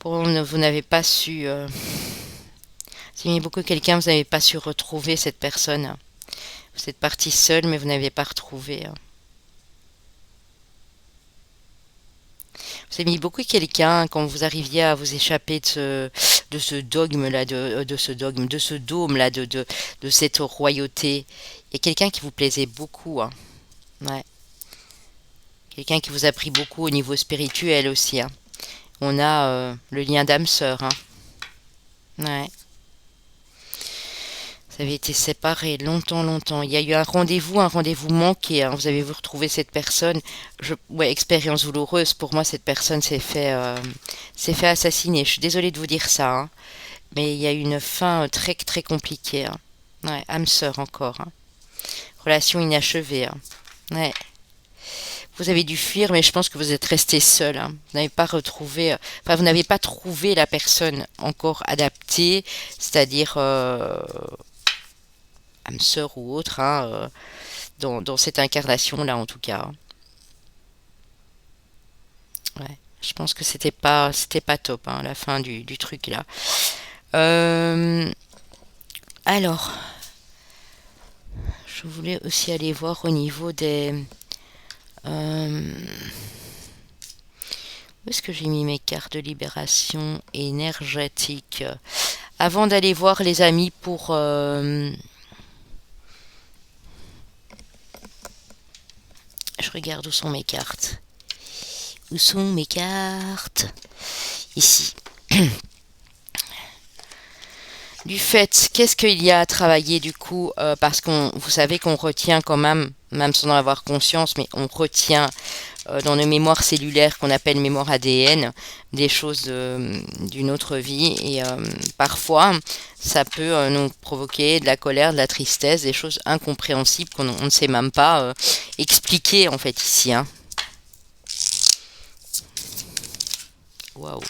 Vous n'avez pas su. Si vous aimez beaucoup quelqu'un, vous n'avez pas su retrouver cette personne. Vous êtes parti seul, mais vous n'avez pas retrouvé, hein. Vous aimiez beaucoup quelqu'un quand vous arriviez à vous échapper de ce dogme-là, de ce dôme-là, de cette royauté. Il y a quelqu'un qui vous plaisait beaucoup, hein. Ouais. Quelqu'un qui vous a pris beaucoup au niveau spirituel aussi, hein. On a le lien d'âme-sœur, hein. Ouais. Vous avez été séparés longtemps, longtemps. Il y a eu un rendez-vous manqué, hein. Vous avez vous retrouvé cette personne. Ouais, expérience douloureuse. Pour moi, cette personne s'est fait assassiner. Je suis désolée de vous dire ça, hein. Mais il y a eu une fin très, très compliquée, hein. Ouais, âme sœur encore, hein. Relation inachevée, hein. Ouais. Vous avez dû fuir, mais je pense que vous êtes resté seul, hein. Vous n'avez pas retrouvé, enfin, vous n'avez pas trouvé la personne encore adaptée, c'est-à-dire âme sœur ou autre, hein, dans cette incarnation-là, en tout cas, hein. Ouais. Je pense que c'était pas top, hein, la fin du truc là. Euh, alors, Je voulais aussi aller voir au niveau des... où est-ce que j'ai mis mes cartes de libération énergétique? Avant d'aller voir les amis pour... je regarde où sont mes cartes. Où sont mes cartes? Ici. Du fait, qu'est-ce qu'il y a à travailler du coup, parce qu'on, vous savez qu'on retient quand même sans en avoir conscience, mais on retient dans nos mémoires cellulaires qu'on appelle mémoire ADN des choses d'une autre vie et parfois ça peut nous provoquer de la colère, de la tristesse, des choses incompréhensibles qu'on on ne sait même pas expliquer en fait ici. Hein. Waouh.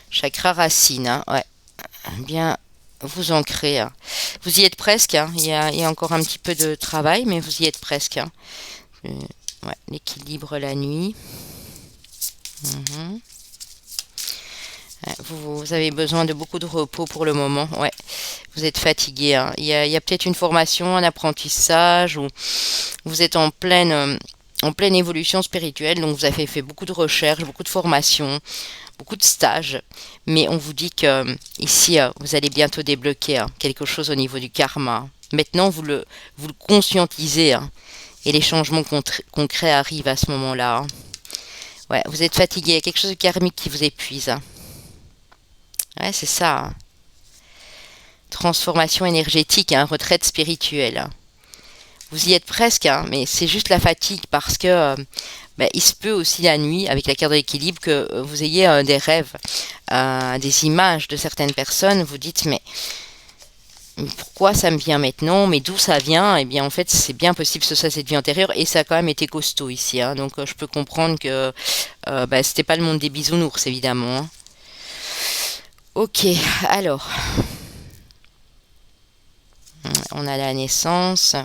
Chakra racine, hein, ouais. Bien vous ancrer. Hein. Vous y êtes presque. Hein. Il y a encore un petit peu de travail, mais vous y êtes presque. Hein. Ouais, l'équilibre la nuit. Ouais, vous avez besoin de beaucoup de repos pour le moment. Ouais, vous êtes fatigué. Hein. Il y a peut-être une formation, un apprentissage, ou vous êtes en pleine évolution spirituelle. Donc vous avez fait beaucoup de recherches, beaucoup de formations, beaucoup de stages, mais on vous dit que ici vous allez bientôt débloquer hein, quelque chose au niveau du karma. Maintenant vous le conscientisez hein, et les changements concrets arrivent à ce moment-là. Hein. Ouais, vous êtes fatigué, il y a quelque chose de karmique qui vous épuise. Hein. Ouais, c'est ça. Hein. Transformation énergétique, hein, retraite spirituelle. Hein. Vous y êtes presque, hein, mais c'est juste la fatigue parce que il se peut aussi la nuit, avec la carte de l'équilibre, que vous ayez des rêves, des images de certaines personnes. Vous dites, mais pourquoi ça me vient maintenant? Mais d'où ça vient? Eh bien, en fait, c'est bien possible que ce soit cette vie antérieure et ça a quand même été costaud ici. Hein, donc, je peux comprendre que c'était pas le monde des bisounours, évidemment. Hein. Ok, alors. On a la naissance.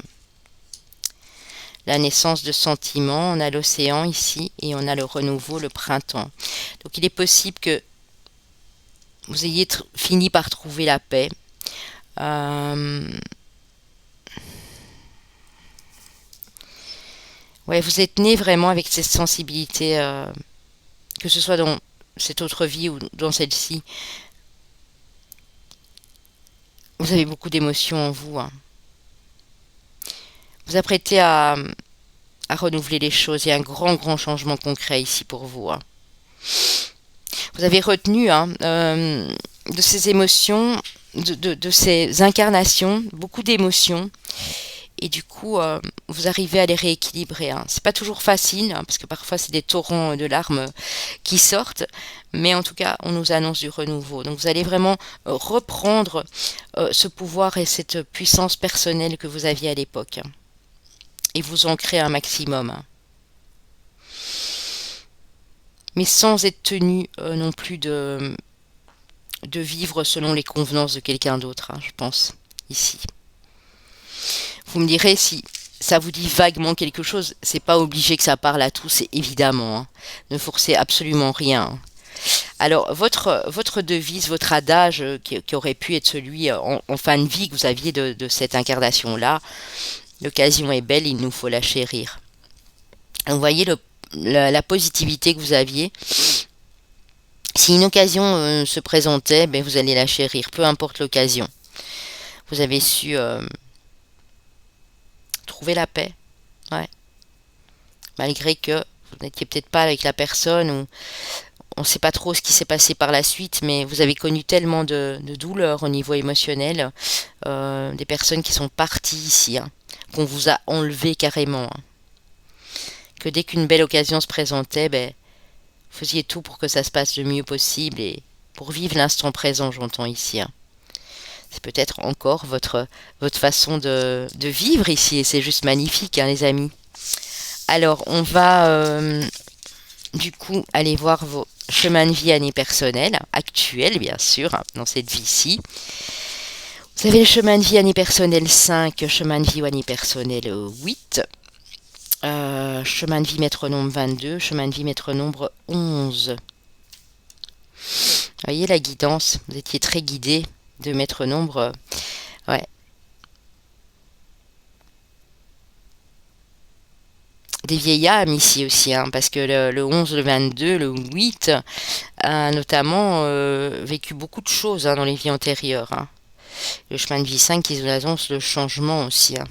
La naissance de sentiments, on a l'océan ici et on a le renouveau, le printemps. Donc il est possible que vous ayez fini par trouver la paix. Ouais, vous êtes né vraiment avec cette sensibilité, que ce soit dans cette autre vie ou dans celle-ci. Vous avez beaucoup d'émotions en vous. Hein. Vous apprêtez à renouveler les choses. Il y a un grand changement concret ici pour vous. Hein. Vous avez retenu hein, de ces émotions, de ces incarnations, beaucoup d'émotions. Et du coup, vous arrivez à les rééquilibrer. Hein. C'est pas toujours facile, hein, parce que parfois c'est des torrents de larmes qui sortent. Mais en tout cas, on nous annonce du renouveau. Donc vous allez vraiment reprendre ce pouvoir et cette puissance personnelle que vous aviez à l'époque. Hein, et vous ancrer un maximum. Hein. Mais sans être tenu non plus de vivre selon les convenances de quelqu'un d'autre, hein, je pense, ici. Vous me direz si ça vous dit vaguement quelque chose, c'est pas obligé que ça parle à tous, évidemment. Hein. Ne forcez absolument rien. Alors, votre devise, votre adage qui aurait pu être celui en fin de vie que vous aviez de cette incarnation-là, l'occasion est belle, il nous faut la chérir. Vous voyez la positivité que vous aviez. Si une occasion se présentait, ben vous allez la chérir, peu importe l'occasion. Vous avez su trouver la paix, ouais. Malgré que vous n'étiez peut-être pas avec la personne ou on ne sait pas trop ce qui s'est passé par la suite, mais vous avez connu tellement de douleurs au niveau émotionnel, des personnes qui sont parties ici, hein, qu'on vous a enlevé carrément, hein, que dès qu'une belle occasion se présentait, ben vous faisiez tout pour que ça se passe le mieux possible et pour vivre l'instant présent, j'entends ici. Hein. C'est peut-être encore votre façon de vivre ici et c'est juste magnifique, hein, les amis. Alors, on va du coup aller voir vos chemins de vie année personnelle, actuels bien sûr, hein, dans cette vie-ci. Vous avez le chemin de vie année personnelle 5, chemin de vie année personnelle 8, chemin de vie maître nombre 22, chemin de vie maître nombre 11. Vous voyez la guidance, vous étiez très guidé de maître nombre. Ouais. des vieilles âmes ici aussi, hein, parce que le 11, le 22, le 8 a notamment vécu beaucoup de choses, hein, dans les vies antérieures, hein. Le chemin de vie 5 qui nous annonce le changement aussi, hein.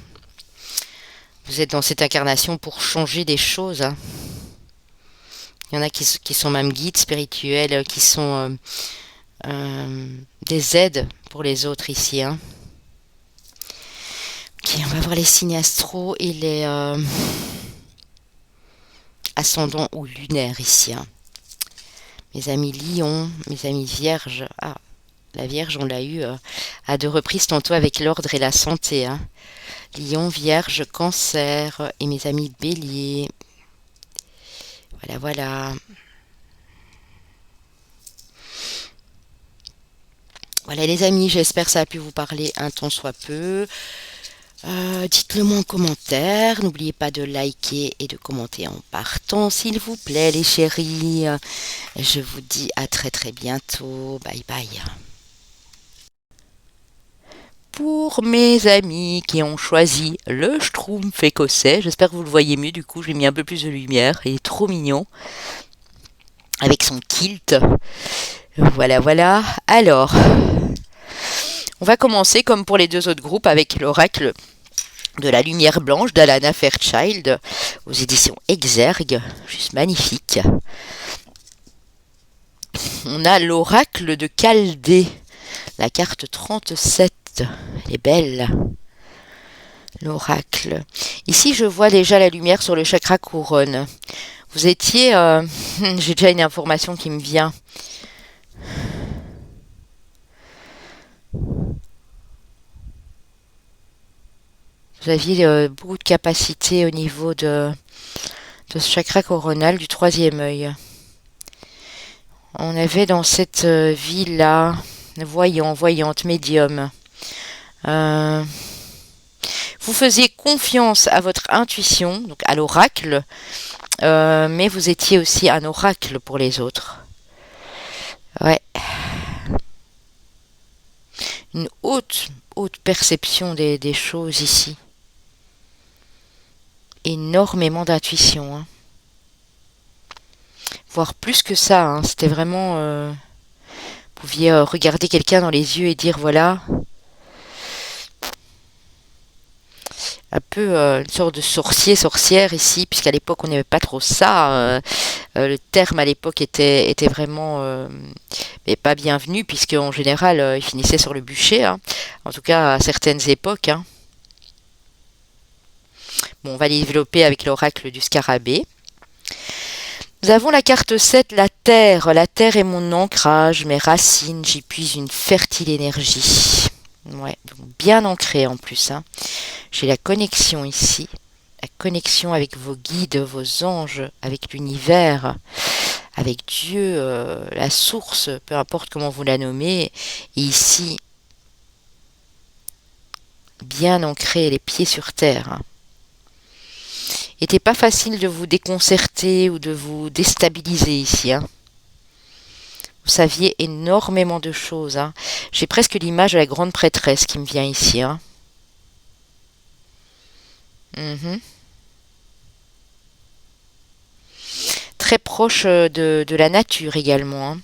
Vous êtes dans cette incarnation pour changer des choses, hein. Il y en a qui sont même guides spirituels, qui sont des aides pour les autres ici, hein. Ok, on va voir les signes astro et les ascendants ou lunaires ici, hein. Mes amis lions, mes amis vierges. Ah, la vierge, on l'a eu à deux reprises tantôt avec l'ordre et la santé, hein. Lion, vierge, cancer et mes amis béliers. Voilà, voilà. Voilà les amis, j'espère que ça a pu vous parler un tant soit peu. Dites-le moi en commentaire. N'oubliez pas de liker et de commenter en partant, s'il vous plaît, les chéris. Je vous dis à très très bientôt. Bye bye. Pour mes amis qui ont choisi le Schtroumpf écossais, j'espère que vous le voyez mieux, du coup j'ai mis un peu plus de lumière, il est trop mignon, avec son kilt. Voilà, voilà. Alors, on va commencer comme pour les deux autres groupes avec l'oracle de la lumière blanche d'Alana Fairchild aux éditions Exergue, juste magnifique. On a l'oracle de Chaldée, la carte 37, elle est belle. L'oracle. Ici, je vois déjà la lumière sur le chakra couronne. Vous étiez... j'ai déjà une information qui me vient. Vous aviez beaucoup de capacité au niveau de ce chakra coronal du troisième œil. On avait dans cette vie-là, voyant, voyante, médium. Vous faisiez confiance à votre intuition, donc à l'oracle, mais vous étiez aussi un oracle pour les autres. Ouais. Une haute perception des choses ici. Énormément d'intuition, hein. Voire plus que ça, hein. C'était vraiment... vous pouviez regarder quelqu'un dans les yeux et dire voilà... un peu une sorte de sorcier, sorcière ici, puisqu'à l'époque on n'aimait pas trop ça. Le terme à l'époque était vraiment mais pas bienvenu, puisque en général il finissait sur le bûcher, hein. En tout cas à certaines époques, hein. Bon, on va les développer avec l'oracle du scarabée. Nous avons la carte 7, la terre. La terre est mon ancrage, mes racines, j'y puise une fertile énergie. Ouais, bien ancré en plus, hein. J'ai la connexion ici, la connexion avec vos guides, vos anges, avec l'univers, avec Dieu, la source, peu importe comment vous la nommez. Et ici, bien ancré, les pieds sur terre, hein. Il n'était pas facile de vous déconcerter ou de vous déstabiliser ici, hein. Vous saviez énormément de choses, hein. J'ai presque l'image de la grande prêtresse qui me vient ici, hein. Très proche de la nature également, hein.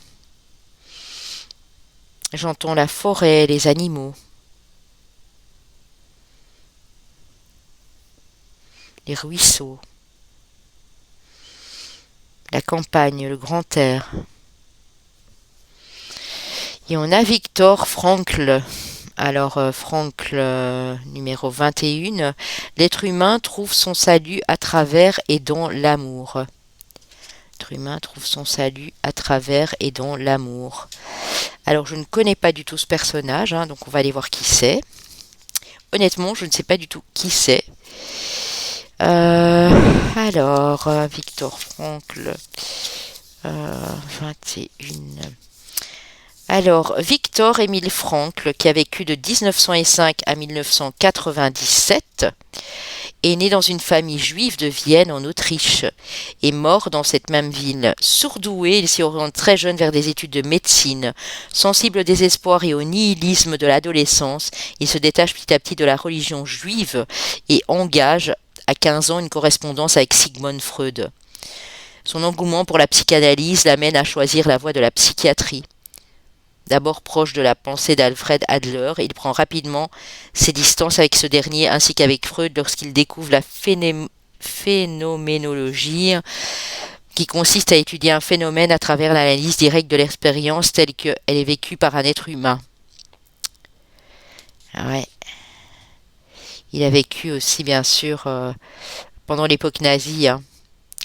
J'entends la forêt, les animaux, les ruisseaux, la campagne, le grand air. Et on a Viktor Frankl. Alors, Frankl, numéro 21. L'être humain trouve son salut à travers et dans l'amour. L'être humain trouve son salut à travers et dans l'amour. Alors, je ne connais pas du tout ce personnage, hein, donc on va aller voir qui c'est. Honnêtement, je ne sais pas du tout qui c'est. Alors, Viktor Frankl, 21. Alors, Viktor Emil Frankl, qui a vécu de 1905 à 1997, est né dans une famille juive de Vienne en Autriche et mort dans cette même ville. Surdoué, il s'y oriente très jeune vers des études de médecine. Sensible au désespoir et au nihilisme de l'adolescence, il se détache petit à petit de la religion juive et engage à 15 ans une correspondance avec Sigmund Freud. Son engouement pour la psychanalyse l'amène à choisir la voie de la psychiatrie. D'abord proche de la pensée d'Alfred Adler, il prend rapidement ses distances avec ce dernier ainsi qu'avec Freud lorsqu'il découvre la phénoménologie qui consiste à étudier un phénomène à travers l'analyse directe de l'expérience telle qu'elle est vécue par un être humain. Ouais. Il a vécu aussi, bien sûr, pendant l'époque nazie. Hein.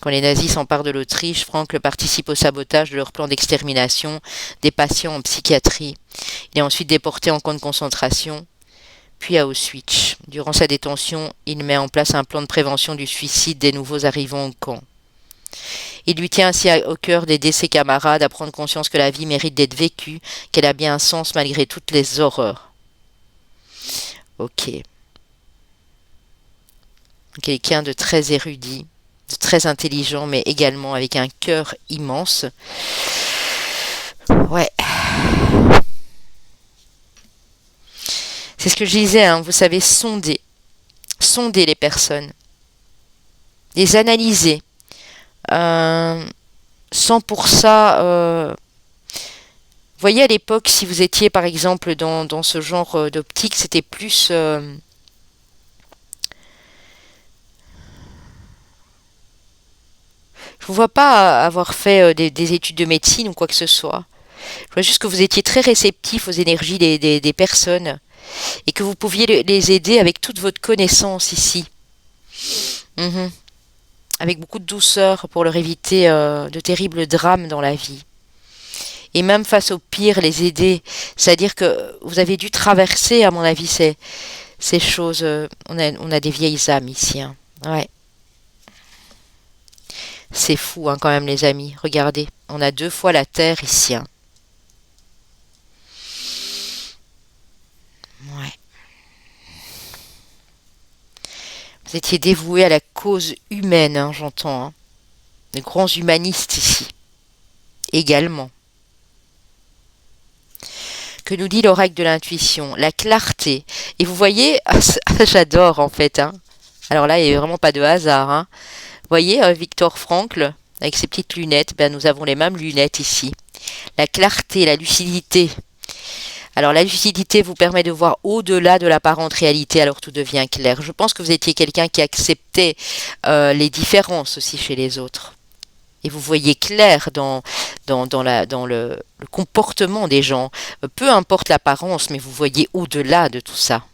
Quand les nazis s'emparent de l'Autriche, Frankl participe au sabotage de leur plan d'extermination des patients en psychiatrie. Il est ensuite déporté en camp de concentration, puis à Auschwitz. Durant sa détention, il met en place un plan de prévention du suicide des nouveaux arrivants au camp. Il lui tient ainsi au cœur d'aider ses camarades à prendre conscience que la vie mérite d'être vécue, qu'elle a bien un sens malgré toutes les horreurs. Ok. Quelqu'un de très érudit, de très intelligent, mais également avec un cœur immense. Ouais. C'est ce que je disais, hein, vous savez, sonder les personnes, les analyser. Sans pour ça... Vous voyez, à l'époque, si vous étiez, par exemple, dans ce genre d'optique, c'était plus... je vous vois pas avoir fait des études de médecine ou quoi que ce soit. Je vois juste que vous étiez très réceptif aux énergies des personnes et que vous pouviez les aider avec toute votre connaissance ici. Mhm. Avec beaucoup de douceur pour leur éviter de terribles drames dans la vie. Et même face au pire, les aider. C'est-à-dire que vous avez dû traverser, à mon avis, ces choses. On a des vieilles âmes ici. Hein. Ouais. C'est fou, hein, quand même, les amis. Regardez, on a 2 fois la Terre ici. Hein. Ouais. Vous étiez dévoués à la cause humaine, hein, j'entends. Hein. De grands humanistes ici. Également. Que nous dit l'oracle de l'intuition? La clarté. Et vous voyez, j'adore en fait. Hein. Alors là, il n'y a vraiment pas de hasard. Hein. Vous voyez, Viktor Frankl, avec ses petites lunettes, ben, nous avons les mêmes lunettes ici. La clarté, la lucidité. Alors la lucidité vous permet de voir au-delà de l'apparente réalité, alors tout devient clair. Je pense que vous étiez quelqu'un qui acceptait les différences aussi chez les autres. Et vous voyez clair dans le comportement des gens. Peu importe l'apparence, mais vous voyez au-delà de tout ça.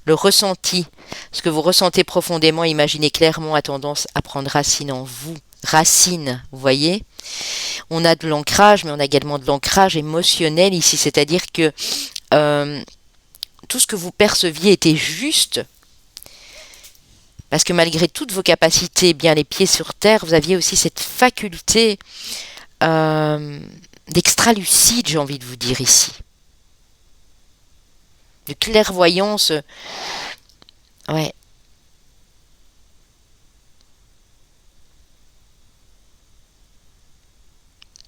Le ressenti, ce que vous ressentez profondément, imaginez clairement, a tendance à prendre racine en vous. Racine, vous voyez? On a de l'ancrage, mais on a également de l'ancrage émotionnel ici, c'est-à-dire que tout ce que vous perceviez était juste, parce que malgré toutes vos capacités, bien les pieds sur terre, vous aviez aussi cette faculté d'extra-lucide, j'ai envie de vous dire ici. De clairvoyance. Ouais.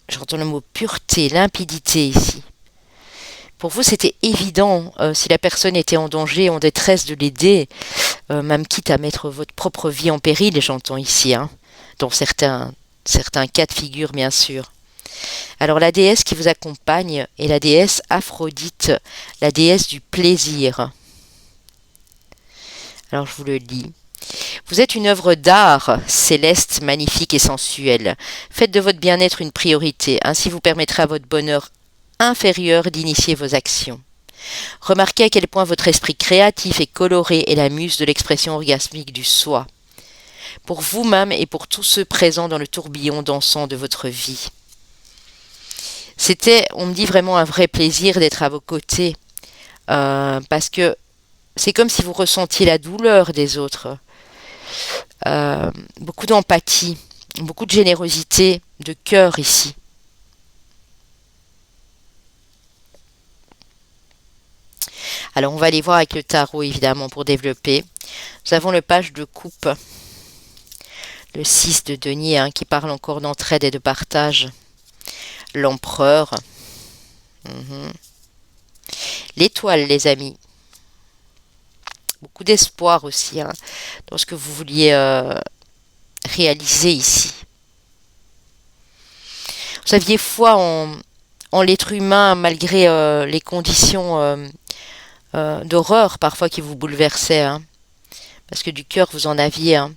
J'entends le mot pureté, limpidité ici. Pour vous, c'était évident, si la personne était en danger, en détresse, de l'aider, même quitte à mettre votre propre vie en péril, j'entends ici, hein, dans certains cas de figure, bien sûr. Alors la déesse qui vous accompagne est la déesse Aphrodite, la déesse du plaisir. Alors je vous le lis. Vous êtes une œuvre d'art céleste, magnifique et sensuelle. Faites de votre bien-être une priorité, ainsi vous permettrez à votre bonheur inférieur d'initier vos actions. Remarquez à quel point votre esprit créatif et coloré est la muse de l'expression orgasmique du soi, pour vous-même et pour tous ceux présents dans le tourbillon dansant de votre vie. C'était, on me dit, vraiment un vrai plaisir d'être à vos côtés, parce que c'est comme si vous ressentiez la douleur des autres. Beaucoup d'empathie, beaucoup de générosité, de cœur ici. Alors on va aller voir avec le tarot évidemment pour développer. Nous avons le page de coupe, le 6 de denier, hein, qui parle encore d'entraide et de partage. L'empereur. L'étoile, les amis. beaucoup d'espoir aussi hein, dans ce que vous vouliez réaliser ici. Vous aviez foi en l'être humain malgré les conditions d'horreur parfois qui vous bouleversaient, hein, parce que du cœur vous en aviez. Hein.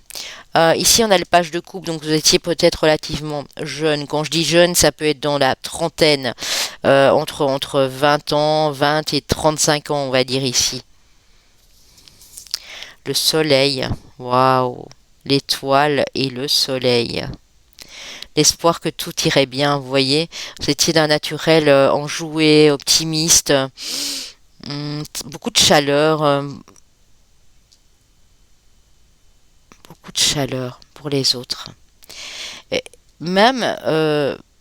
Ici, on a le page de couple, donc vous étiez peut-être relativement jeune. Quand je dis jeune, ça peut être dans la trentaine, entre 20 ans, 20 et 35 ans, on va dire ici. Le soleil, waouh, l'étoile et le soleil. L'espoir que tout irait bien, vous voyez. Vous étiez d'un naturel enjoué, optimiste, beaucoup de chaleur, beaucoup de chaleur pour les autres. Et même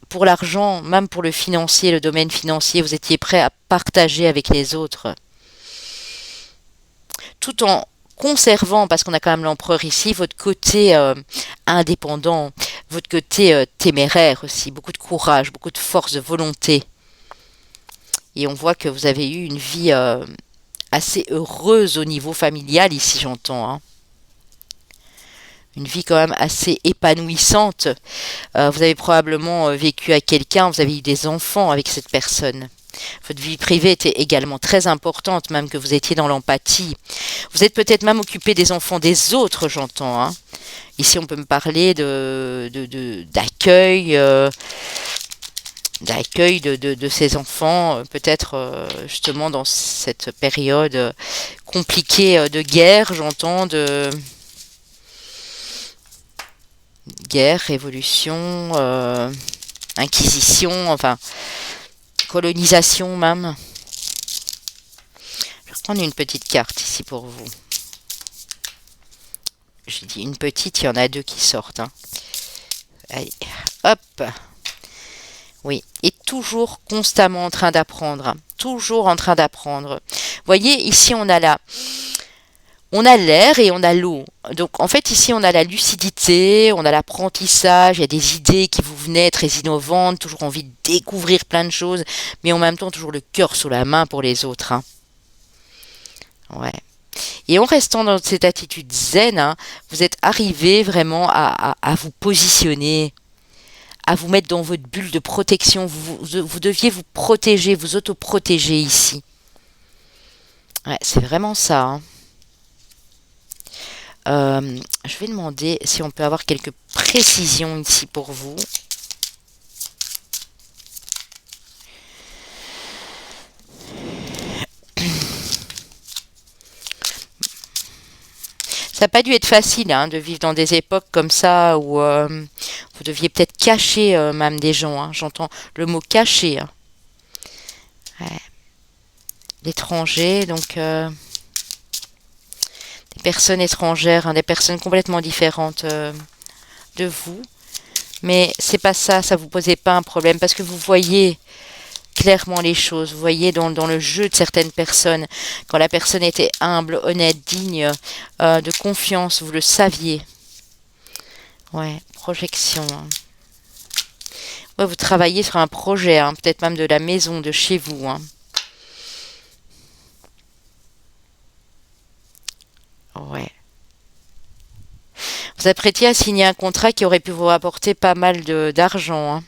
pour l'argent, même pour le financier, le domaine financier, vous étiez prêt à partager avec les autres, tout en conservant, parce qu'on a quand même l'empereur ici, votre côté indépendant, votre côté téméraire aussi, beaucoup de courage, beaucoup de force, de volonté. Et on voit que vous avez eu une vie assez heureuse au niveau familial ici, j'entends. Hein. Une vie quand même assez épanouissante. Vous avez probablement vécu avec quelqu'un, vous avez eu des enfants avec cette personne. Votre vie privée était également très importante, même que vous étiez dans l'empathie. Vous êtes peut-être même occupé des enfants des autres, j'entends. Hein. Ici, on peut me parler d'accueil, d'accueil de ces enfants, peut-être justement dans cette période compliquée de guerre, j'entends, de guerre, révolution, inquisition, enfin, colonisation même. Je vais reprendre une petite carte ici pour vous. J'ai dit une petite, il y en a deux qui sortent. Hein. Allez, hop. Oui, et toujours constamment en train d'apprendre. Hein. Toujours en train d'apprendre. Vous voyez, ici on a l'air et on a l'eau. Donc en fait ici on a la lucidité, on a l'apprentissage, il y a des idées qui vous venaient très innovantes, toujours envie de découvrir plein de choses, mais en même temps toujours le cœur sous la main pour les autres. Hein. Ouais. Et en restant dans cette attitude zen, hein, vous êtes arrivé vraiment à vous positionner, à vous mettre dans votre bulle de protection. Vous deviez vous protéger, vous autoprotéger ici. Ouais, c'est vraiment ça. Hein. Je vais demander si on peut avoir quelques précisions ici pour vous. Ça n'a pas dû être facile hein, de vivre dans des époques comme ça où vous deviez peut-être cacher même des gens. Hein. J'entends le mot cacher. Hein. Ouais. L'étranger, donc des personnes étrangères, hein, des personnes complètement différentes de vous. Mais c'est pas ça, ça vous posait pas un problème parce que vous voyez clairement les choses. Vous voyez dans le jeu de certaines personnes, quand la personne était humble, honnête, digne, de confiance, vous le saviez. Ouais, projection. Hein. Ouais, vous travaillez sur un projet, hein, peut-être même de la maison, de chez vous. Hein. Ouais. Vous apprêtiez à signer un contrat qui aurait pu vous rapporter pas mal d'argent. Hein.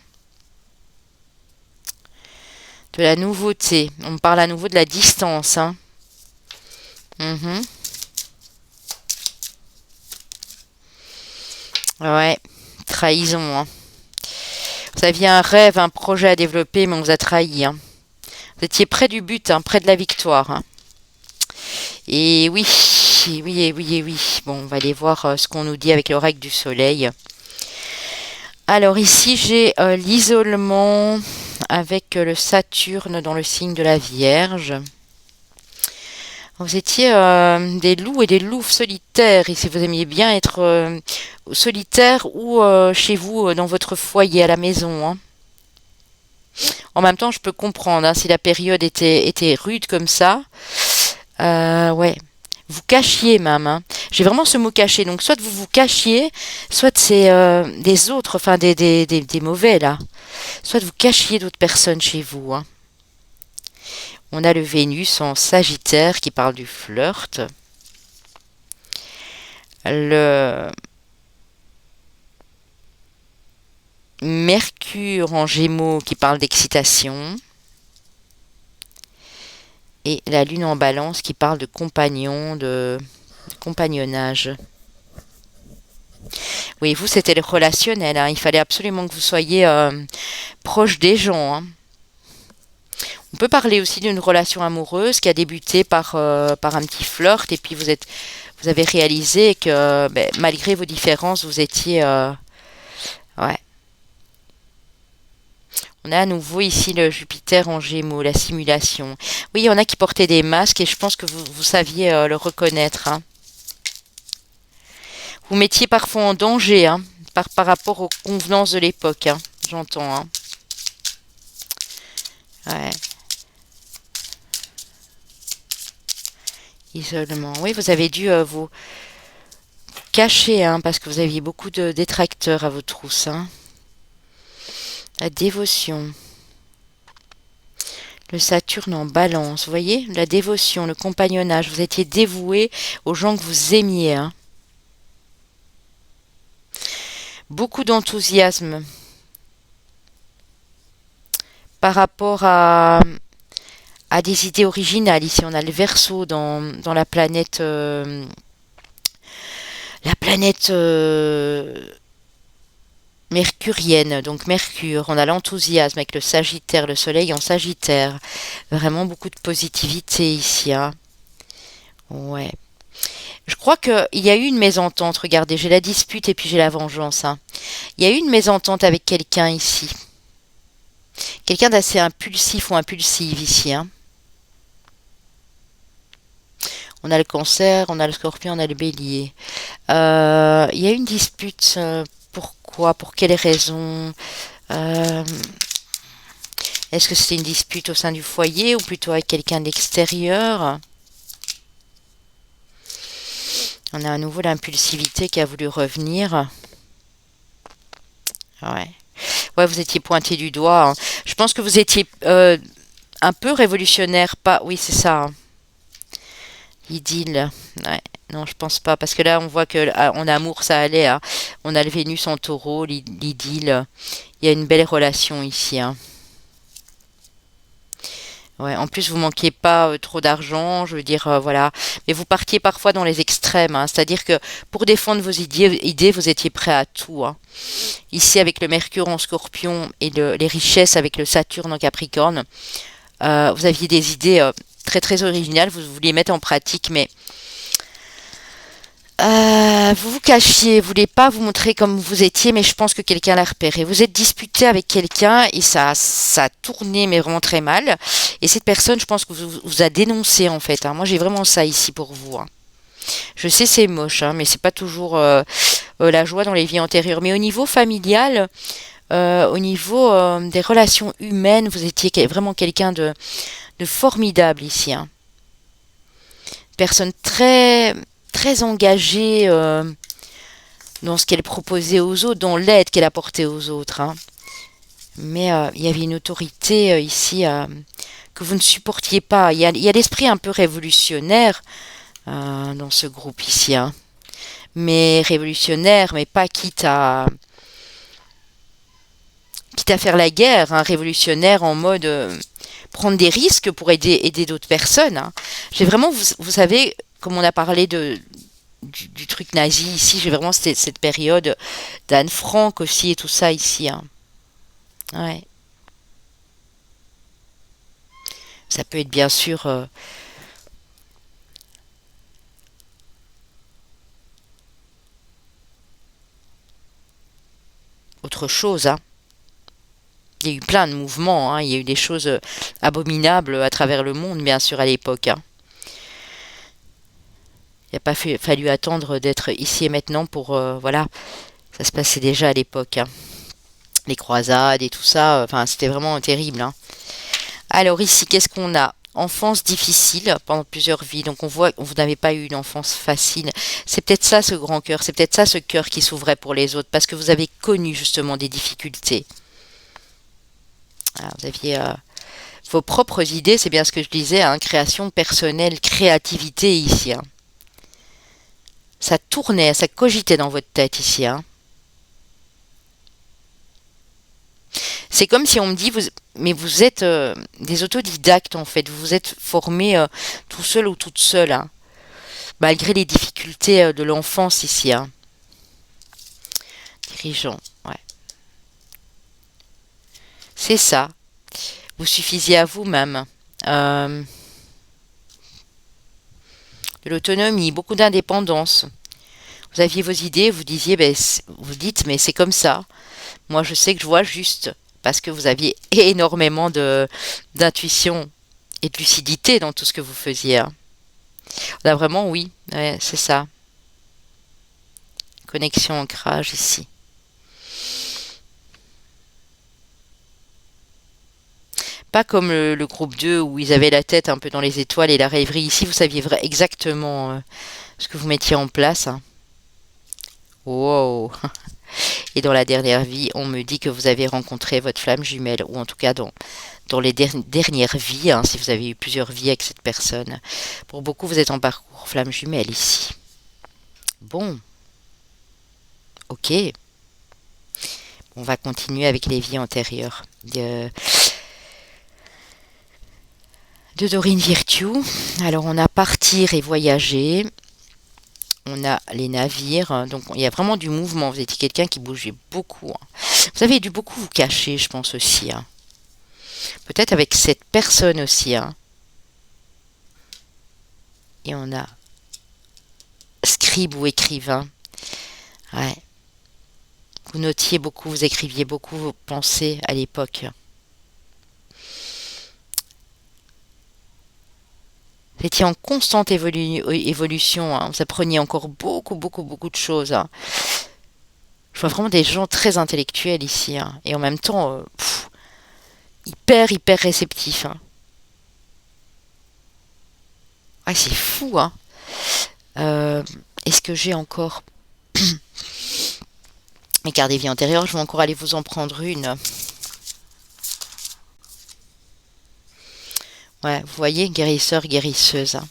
De la nouveauté. On me parle à nouveau de la distance. Hein. Mhm. Ouais, trahison. Hein. Vous aviez un rêve, un projet à développer, mais on vous a trahi. Hein. Vous étiez près du but, hein, près de la victoire. Hein. Et oui, oui, oui, oui. Bon, on va aller voir ce qu'on nous dit avec l'oracle du soleil. Alors ici, j'ai l'isolement avec le Saturne dans le signe de la Vierge. Vous étiez des loups et des louves solitaires. Et si vous aimiez bien être solitaire ou chez vous, dans votre foyer à la maison. Hein. En même temps, je peux comprendre hein, si la période était rude comme ça. Ouais. Vous cachiez même. Hein. J'ai vraiment ce mot cacher. Donc, soit vous vous cachiez, soit c'est des autres, enfin des mauvais là. Soit vous cachiez d'autres personnes chez vous. Hein. On a le Vénus en Sagittaire qui parle du flirt. Le Mercure en Gémeaux qui parle d'excitation. Et la Lune en Balance qui parle de compagnon, de compagnonnage. Oui, vous, c'était le relationnel, hein. Il fallait absolument que vous soyez proche des gens, hein. On peut parler aussi d'une relation amoureuse qui a débuté par un petit flirt et puis vous avez réalisé que ben, malgré vos différences, vous étiez... ouais. On a à nouveau ici le Jupiter en Gémeaux, la simulation. Oui, il y en a qui portaient des masques et je pense que vous saviez le reconnaître, hein. Vous mettiez parfois en danger, hein, par rapport aux convenances de l'époque, hein, j'entends, hein. Ouais, isolement. Oui, vous avez dû vous cacher, hein, parce que vous aviez beaucoup de détracteurs à vos trousses, hein. La dévotion. Le Saturne en Balance, vous voyez? La dévotion, le compagnonnage. Vous étiez dévoué aux gens que vous aimiez, hein. Beaucoup d'enthousiasme par rapport à des idées originales. Ici, on a le Verseau dans la planète mercurienne, donc Mercure. On a l'enthousiasme avec le Sagittaire, le Soleil en Sagittaire. Vraiment beaucoup de positivité ici, hein. Ouais. Je crois qu'il y a eu une mésentente. Regardez, j'ai la dispute et puis j'ai la vengeance, hein. Il y a eu une mésentente avec quelqu'un ici. Quelqu'un d'assez impulsif ou impulsive ici, hein. On a le Cancer, on a le Scorpion, on a le Bélier. Il y a eu une dispute. Pourquoi? Pour quelles raisons? Euh, Est-ce que c'était une dispute au sein du foyer ou plutôt avec quelqu'un de l'extérieur? On a à nouveau l'impulsivité qui a voulu revenir. Ouais. Ouais, vous étiez pointé du doigt, hein. Je pense que vous étiez un peu révolutionnaire, pas. Oui, c'est ça, hein. Idylle. Ouais. Non, je pense pas. Parce que là, on voit que en amour, ça allait, hein. On a le Vénus en taureau, l'idylle. Il y a une belle relation ici, hein. Ouais, en plus, vous manquiez pas trop d'argent, je veux dire, voilà. Mais vous partiez parfois dans les extrêmes, hein. C'est-à-dire que pour défendre vos idées, vous étiez prêt à tout, hein. Ici, avec le Mercure en Scorpion et les richesses avec le Saturne en Capricorne, vous aviez des idées très très originales, vous vouliez mettre en pratique, mais vous vous cachiez, vous voulez pas vous montrer comme vous étiez, mais je pense que quelqu'un l'a repéré. Vous êtes disputé avec quelqu'un et ça a tourné, mais vraiment très mal. Et cette personne, je pense que vous a dénoncé en fait, hein. Moi, j'ai vraiment ça ici pour vous, hein. Je sais, c'est moche, hein, mais c'est pas toujours la joie dans les vies antérieures. Mais au niveau familial, au niveau des relations humaines, vous étiez vraiment quelqu'un de formidable ici, hein. Personne très très engagée dans ce qu'elle proposait aux autres, dans l'aide qu'elle apportait aux autres, hein. Mais il y avait une autorité ici que vous ne supportiez pas. Il y a l'esprit un peu révolutionnaire dans ce groupe ici, hein. Mais révolutionnaire, mais pas quitte à faire la guerre, hein. Révolutionnaire en mode prendre des risques pour aider d'autres personnes, hein. J'ai vraiment, vous savez, comme on a parlé du truc nazi ici, j'ai vraiment cette période d'Anne Frank aussi et tout ça ici, hein. Ouais. Ça peut être bien sûr autre chose, hein. Il y a eu plein de mouvements, hein. Il y a eu des choses abominables à travers le monde, bien sûr, à l'époque, hein. Il n'a pas fallu attendre d'être ici et maintenant pour... voilà, ça se passait déjà à l'époque, hein. Les croisades et tout ça, enfin, c'était vraiment terrible, hein. Alors ici, qu'est-ce qu'on a? Enfance difficile pendant plusieurs vies. Donc on voit que vous n'avez pas eu une enfance facile. C'est peut-être ça ce grand cœur, c'est peut-être ça ce cœur qui s'ouvrait pour les autres, parce que vous avez connu justement des difficultés. Ah, vous aviez vos propres idées, c'est bien ce que je disais, hein, création personnelle, créativité ici, hein. Ça tournait, ça cogitait dans votre tête ici, hein. C'est comme si on me dit, mais vous êtes des autodidactes en fait, vous vous êtes formés tout seul ou toute seule, hein, malgré les difficultés de l'enfance ici, hein. Dirigeant, ouais. C'est ça. Vous suffisiez à vous-même. Euh, de l'autonomie, beaucoup d'indépendance. Vous aviez vos idées, vous disiez, ben, vous dites, mais c'est comme ça. Moi, je sais que je vois juste parce que vous aviez énormément de d'intuition et de lucidité dans tout ce que vous faisiez, hein. Là, vraiment, oui, ouais, c'est ça. Connexion, ancrage ici. Pas comme le groupe 2 où ils avaient la tête un peu dans les étoiles et la rêverie. Ici, vous saviez exactement ce que vous mettiez en place, hein. Wow. Et dans la dernière vie, on me dit que vous avez rencontré votre flamme jumelle, ou en tout cas dans les dernières vies, hein, si vous avez eu plusieurs vies avec cette personne. Pour beaucoup, vous êtes en parcours flamme jumelle ici. Bon, ok. On va continuer avec les vies antérieures de Dorine Virtue. Alors, on a partir et voyager. On a les navires. Donc, il y a vraiment du mouvement. Vous étiez quelqu'un qui bougeait beaucoup, hein. Vous avez dû beaucoup vous cacher, je pense aussi, hein. Peut-être avec cette personne aussi, hein. Et on a scribe ou écrivain. Ouais. Vous notiez beaucoup, vous écriviez beaucoup vos pensées à l'époque. Vous étiez en constante évolution, hein. Vous appreniez encore beaucoup, beaucoup, beaucoup de choses, hein. Je vois vraiment des gens très intellectuels ici, hein. Et en même temps, hyper, hyper réceptifs, hein. Ah, c'est fou, hein. Euh, Est-ce que j'ai encore mes cartes des vies antérieures? Je vais encore aller vous en prendre une. Ouais, vous voyez, guérisseur, guérisseuse, hein.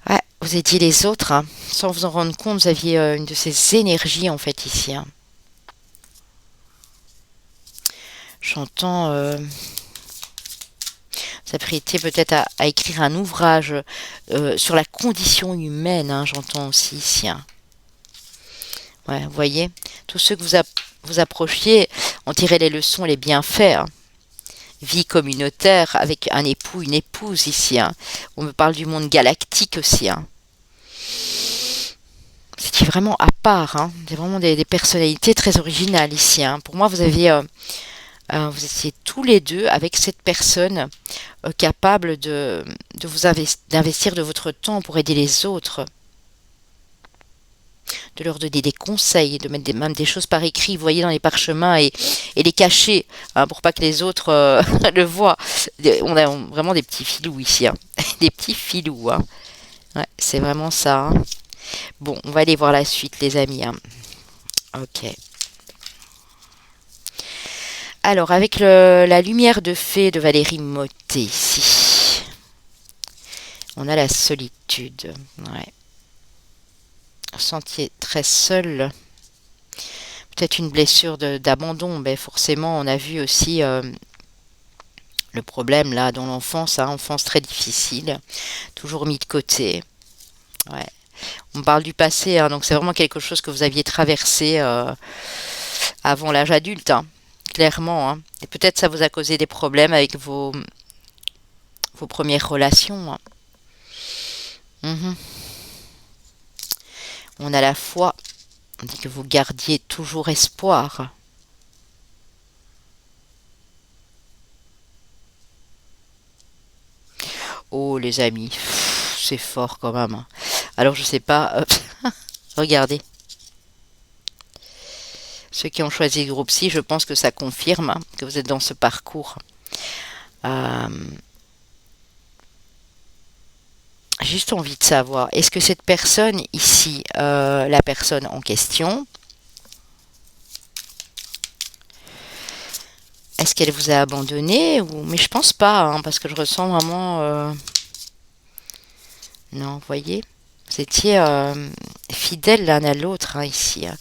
Ouais, vous étiez les autres, hein. Sans vous en rendre compte, vous aviez une de ces énergies, en fait, ici, hein. J'entends s'apprêter peut-être à écrire un ouvrage sur la condition humaine, hein, j'entends aussi ici, hein. Ouais, vous voyez, tous ceux que vous approchiez en tiraient les leçons, les bienfaits, hein. Vie communautaire avec un époux, une épouse ici, hein. On me parle du monde galactique aussi, hein. C'était vraiment à part, hein. C'est vraiment des personnalités très originales ici, hein. Pour moi, vous étiez tous les deux avec cette personne capable de d'investir de votre temps pour aider les autres, de leur donner des conseils, de mettre même des choses par écrit, vous voyez, dans les parchemins et les cacher, hein, pour pas que les autres le voient. On a vraiment des petits filous ici, hein. Des petits filous, hein. Ouais, c'est vraiment ça, hein. Bon, on va aller voir la suite, les amis, hein. Ok. Alors, avec la lumière de fée de Valérie Mottet ici, on a la solitude. Ouais. Vous sentiez très seul. Peut-être une blessure d'abandon. Ben forcément, on a vu aussi le problème là dans l'enfance, hein, enfance très difficile, toujours mis de côté. Ouais. On parle du passé, hein, donc c'est vraiment quelque chose que vous aviez traversé avant l'âge adulte, hein, clairement, hein. Et peut-être ça vous a causé des problèmes avec vos premières relations, hein. Mhm. On a la foi. On dit que vous gardiez toujours espoir. Oh les amis, c'est fort quand même, hein. Alors je sais pas, regardez. Ceux qui ont choisi le groupe Psy, je pense que ça confirme, hein, que vous êtes dans ce parcours. Euh, j'ai juste envie de savoir, est-ce que cette personne ici, la personne en question, est-ce qu'elle vous a abandonné ou... Mais je pense pas, hein, parce que je ressens vraiment... Non, vous voyez, Vous étiez fidèles l'un à l'autre hein, ici. Hein.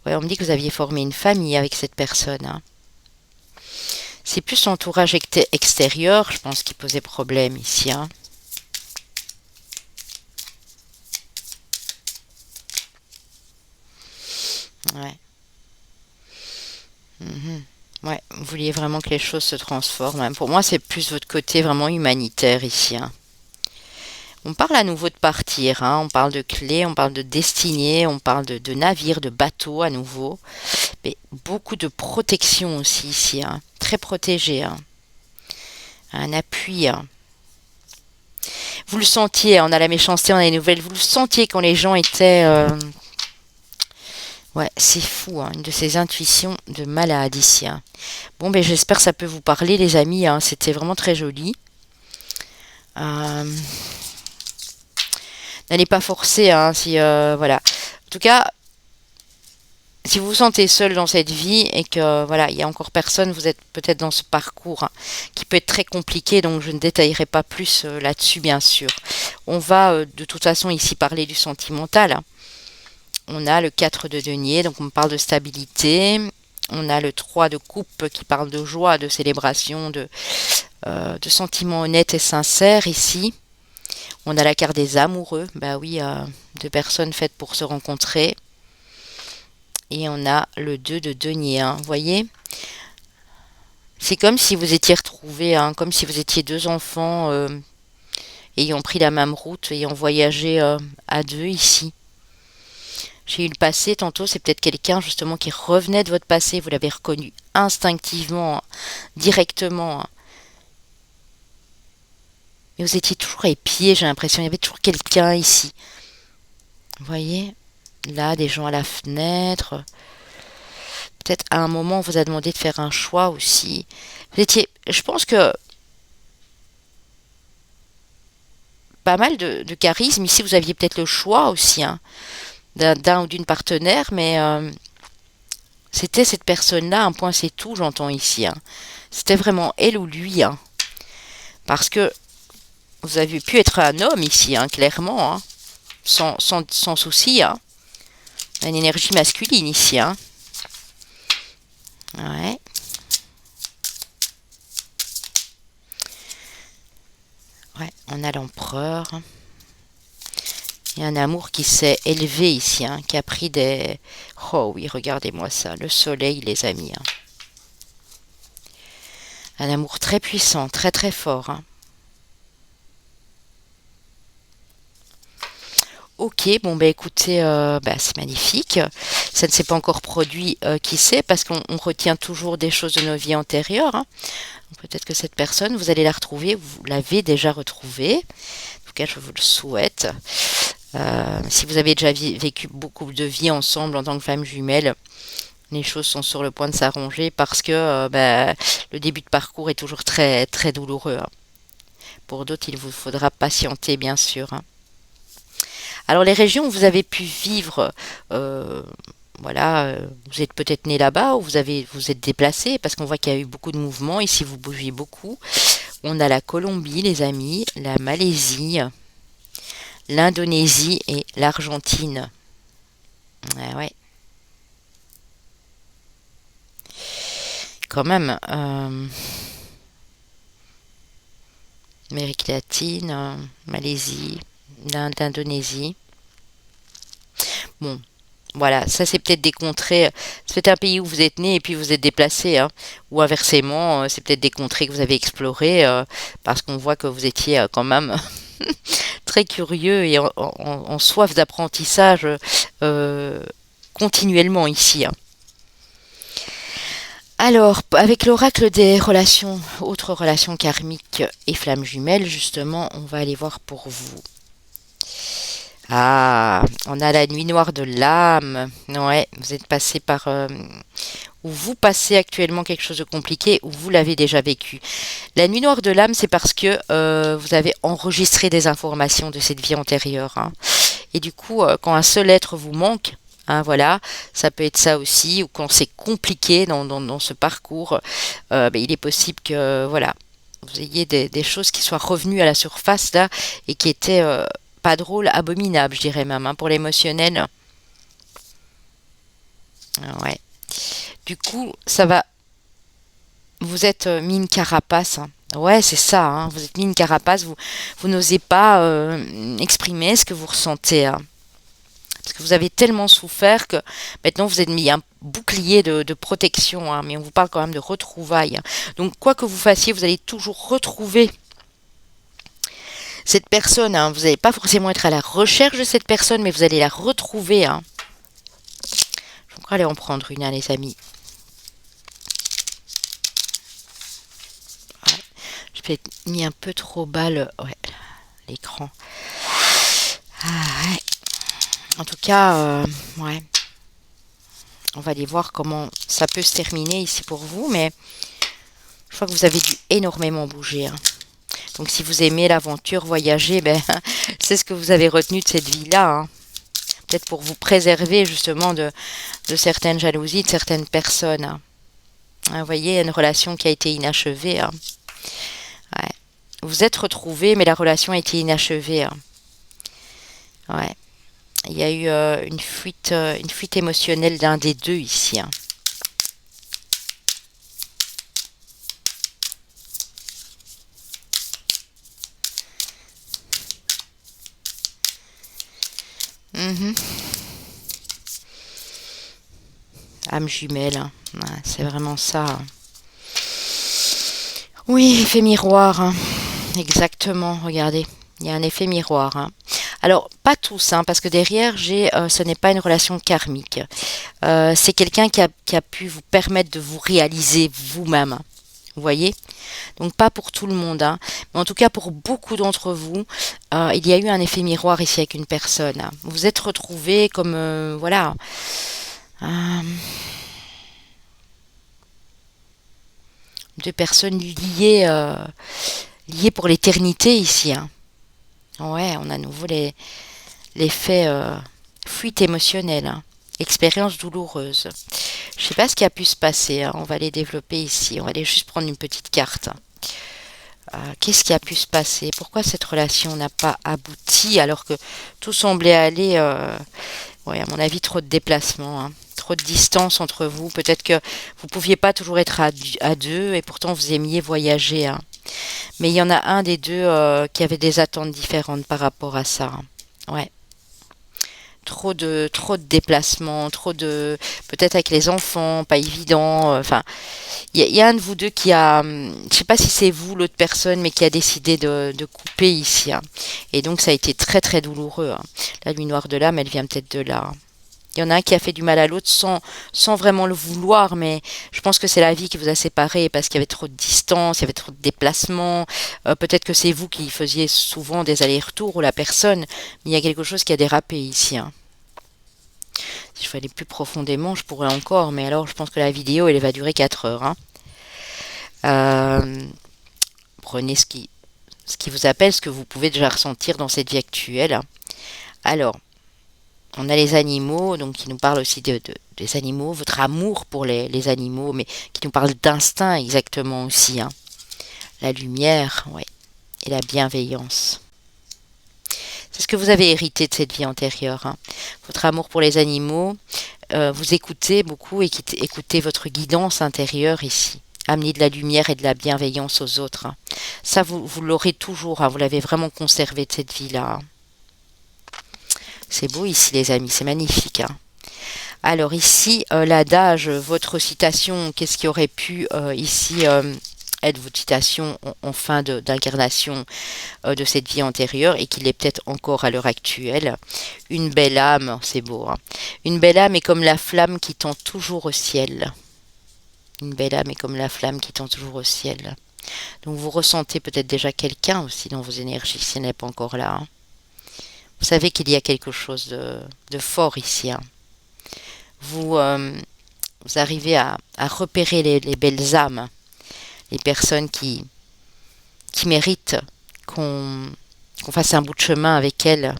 Ouais, on me dit que vous aviez formé une famille avec cette personne. Hein. C'est plus l'entourage extérieur, je pense, qui posait problème ici. Hein. Ouais. Mhm. Ouais, vous vouliez vraiment que les choses se transforment. Hein. Pour moi, c'est plus votre côté vraiment humanitaire ici. Hein. On parle à nouveau de partir, hein. On parle de clés, on parle de destinée, on parle de navires, de bateaux à nouveau. Mais beaucoup de protection aussi ici, hein. Très protégé. Hein. Un appui. Hein. Vous le sentiez, on a la méchanceté, on a les nouvelles, vous le sentiez quand les gens étaient... Ouais, c'est fou, hein, une de ces intuitions de malade ici. Hein. Bon, ben j'espère que ça peut vous parler, les amis. Hein. C'était vraiment très joli. Euh, N'allez pas forcer, hein, si voilà. En tout cas, si vous vous sentez seul dans cette vie et que voilà, il y a encore personne, vous êtes peut-être dans ce parcours hein, qui peut être très compliqué, donc je ne détaillerai pas plus là-dessus, bien sûr. On va de toute façon ici parler du sentimental. Hein. On a le 4 de denier, donc on parle de stabilité. On a le 3 de coupe qui parle de joie, de célébration, de sentiments honnêtes et sincères ici. On a la carte des amoureux, bah oui, deux personnes faites pour se rencontrer. Et on a le 2 de denier, hein, vous voyez. C'est comme si vous étiez retrouvés, hein, comme si vous étiez deux enfants ayant pris la même route, ayant voyagé à deux ici. J'ai eu le passé, tantôt c'est peut-être quelqu'un justement qui revenait de votre passé, vous l'avez reconnu instinctivement, hein, directement. Hein. Mais vous étiez toujours épiés, j'ai l'impression, il y avait toujours quelqu'un ici. Vous voyez, là, des gens à la fenêtre. Peut-être à un moment, on vous a demandé de faire un choix aussi. Vous étiez, je pense que pas mal de charisme. Ici, vous aviez peut-être le choix aussi hein, d'un ou d'une partenaire, mais c'était cette personne-là, un point c'est tout, j'entends ici. Hein. C'était vraiment elle ou lui. Hein. Parce que vous avez pu être un homme ici, hein, clairement, hein, sans souci. Hein. Une énergie masculine ici. Hein. Ouais. Ouais, on a l'empereur. Il y a un amour qui s'est élevé ici, hein, qui a pris des... Oh oui, regardez-moi ça, le soleil, les amis. Hein. Un amour très puissant, très très fort. Hein. Ok, bon bah écoutez, bah, c'est magnifique. Ça ne s'est pas encore produit, qui sait, parce qu'on retient toujours des choses de nos vies antérieures. Hein. Peut-être que cette personne, vous allez la retrouver, vous l'avez déjà retrouvée. En tout cas, je vous le souhaite. Si vous avez déjà vécu beaucoup de vies ensemble en tant que femme jumelle, les choses sont sur le point de s'arranger parce que bah, le début de parcours est toujours très très douloureux. Hein. Pour d'autres, il vous faudra patienter, bien sûr. Hein. Alors, les régions où vous avez pu vivre, euh, voilà, vous êtes peut-être né là-bas ou vous êtes déplacé parce qu'on voit qu'il y a eu beaucoup de mouvements. Ici, vous bougez beaucoup. On a la Colombie, les amis, la Malaisie, l'Indonésie et l'Argentine. Ah ouais, quand même. Amérique latine, Malaisie, l'Indonésie. Bon, voilà, ça c'est peut-être des contrées. C'est peut-être un pays où vous êtes né et puis vous êtes déplacé, hein. Ou inversement, c'est peut-être des contrées que vous avez explorées parce qu'on voit que vous étiez quand même très curieux et en soif d'apprentissage euh, continuellement ici. Hein. Alors, avec l'oracle des relations, autres relations karmiques et flammes jumelles, justement, on va aller voir pour vous. Ah, on a la nuit noire de l'âme. Ouais, vous êtes passé par... ou vous passez actuellement quelque chose de compliqué, ou vous l'avez déjà vécu. La nuit noire de l'âme, c'est parce que vous avez enregistré des informations de cette vie antérieure. Hein. Et du coup, quand un seul être vous manque, hein, voilà, ça peut être ça aussi, ou quand c'est compliqué dans ce parcours, ben, il est possible que, voilà, vous ayez des choses qui soient revenues à la surface là et qui étaient pas drôle, abominable, je dirais même, hein, pour l'émotionnel. Ouais. Du coup, ça va. Vous êtes mis une carapace, hein. Ouais, c'est ça, hein. Vous êtes mis une carapace, vous n'osez pas exprimer ce que vous ressentez, hein. Parce que vous avez tellement souffert que maintenant vous êtes mis un bouclier de protection, hein. Mais on vous parle quand même de retrouvailles, hein. Donc, quoi que vous fassiez, vous allez toujours retrouver cette personne, hein. Vous n'allez pas forcément être à la recherche de cette personne, mais vous allez la retrouver, hein. Je vais encore aller en prendre une, hein, les amis. Ouais. J'ai peut-être mis un peu trop bas ouais, l'écran. Ah, ouais. En tout cas, ouais. On va aller voir comment ça peut se terminer ici pour vous, mais je crois que vous avez dû énormément bouger, hein. Donc si vous aimez l'aventure, voyager, ben, c'est ce que vous avez retenu de cette vie-là, hein. Peut-être pour vous préserver justement de certaines jalousies, de certaines personnes, hein. Vous voyez, une relation qui a été inachevée, hein. Ouais. Vous êtes retrouvés, mais la relation a été inachevée, hein. Ouais. Il y a eu une fuite émotionnelle d'un des deux ici, hein. Mhm. Âme jumelle, hein. Ouais, c'est vraiment ça, hein. Oui, effet miroir, hein. Exactement, regardez. Il y a un effet miroir, hein. Alors, pas tous, hein, parce que derrière, ce n'est pas une relation karmique. C'est quelqu'un qui a pu vous permettre de vous réaliser vous-même. Vous voyez? Donc, pas pour tout le monde, hein. Mais en tout cas, pour beaucoup d'entre vous, il y a eu un effet miroir ici avec une personne, hein. Vous vous êtes retrouvés comme, voilà, euh, deux personnes liées pour l'éternité ici, hein. Ouais, on a à nouveau l'effet fuite émotionnelle, hein. Expérience douloureuse. Je sais pas ce qui a pu se passer, hein. On va les développer ici. On va aller juste prendre une petite carte. Qu'est-ce qui a pu se passer? Pourquoi cette relation n'a pas abouti alors que tout semblait aller, ouais, à mon avis, trop de déplacements, hein. Trop de distance entre vous. Peut-être que vous pouviez pas toujours être à deux et pourtant vous aimiez voyager, hein. Mais il y en a un des deux qui avait des attentes différentes par rapport à ça, hein. Ouais. Trop de déplacements, peut-être avec les enfants, pas évident. Enfin, il y a un de vous deux qui a, je sais pas si c'est vous, l'autre personne, mais qui a décidé de couper ici, hein. Et donc ça a été très très douloureux, hein. La nuit noire de l'âme, elle vient peut-être de là, hein. Il y en a un qui a fait du mal à l'autre sans vraiment le vouloir, mais je pense que c'est la vie qui vous a séparés parce qu'il y avait trop de distance, il y avait trop de déplacements. Peut-être que c'est vous qui faisiez souvent des allers-retours ou la personne, mais il y a quelque chose qui a dérapé ici, hein. Si je veux aller plus profondément, je pourrais encore, mais alors je pense que la vidéo, elle va durer 4 heures, hein. Euh, Prenez ce qui vous appelle, ce que vous pouvez déjà ressentir dans cette vie actuelle, hein. Alors, on a les animaux, donc qui nous parlent aussi des animaux, votre amour pour les animaux, mais qui nous parle d'instinct exactement aussi, hein. La lumière, ouais, et la bienveillance. C'est ce que vous avez hérité de cette vie antérieure, hein. Votre amour pour les animaux, vous écoutez beaucoup et écoutez votre guidance intérieure ici. Amener de la lumière et de la bienveillance aux autres, hein. Ça, vous l'aurez toujours, hein. Vous l'avez vraiment conservé de cette vie-là, hein. C'est beau ici, les amis, c'est magnifique, hein. Alors ici, l'adage, votre citation, qu'est-ce qui aurait pu ici être votre citation en fin d'incarnation de cette vie antérieure et qui l'est peut-être encore à l'heure actuelle. Une belle âme, c'est beau, hein. Une belle âme est comme la flamme qui tend toujours au ciel. Une belle âme est comme la flamme qui tend toujours au ciel. Donc vous ressentez peut-être déjà quelqu'un aussi dans vos énergies, si elle n'est pas encore là, hein. Vous savez qu'il y a quelque chose de fort ici, hein. Vous, vous arrivez à repérer les belles âmes, les personnes qui méritent qu'on fasse un bout de chemin avec elles,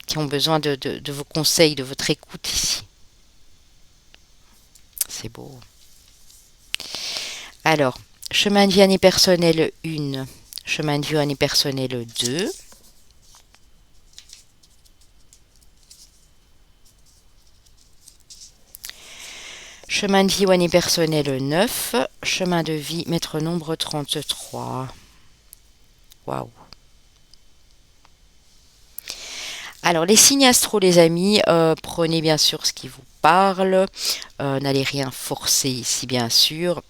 qui ont besoin de vos conseils, de votre écoute ici. C'est beau. Alors, chemin de vie année personnelle 1, chemin de vie année personnelle 2. Chemin de vie ou année personnelle 9. Chemin de vie, maître nombre 33. Waouh. Alors, les signes astro, les amis, prenez bien sûr ce qui vous parle. N'allez rien forcer ici, bien sûr.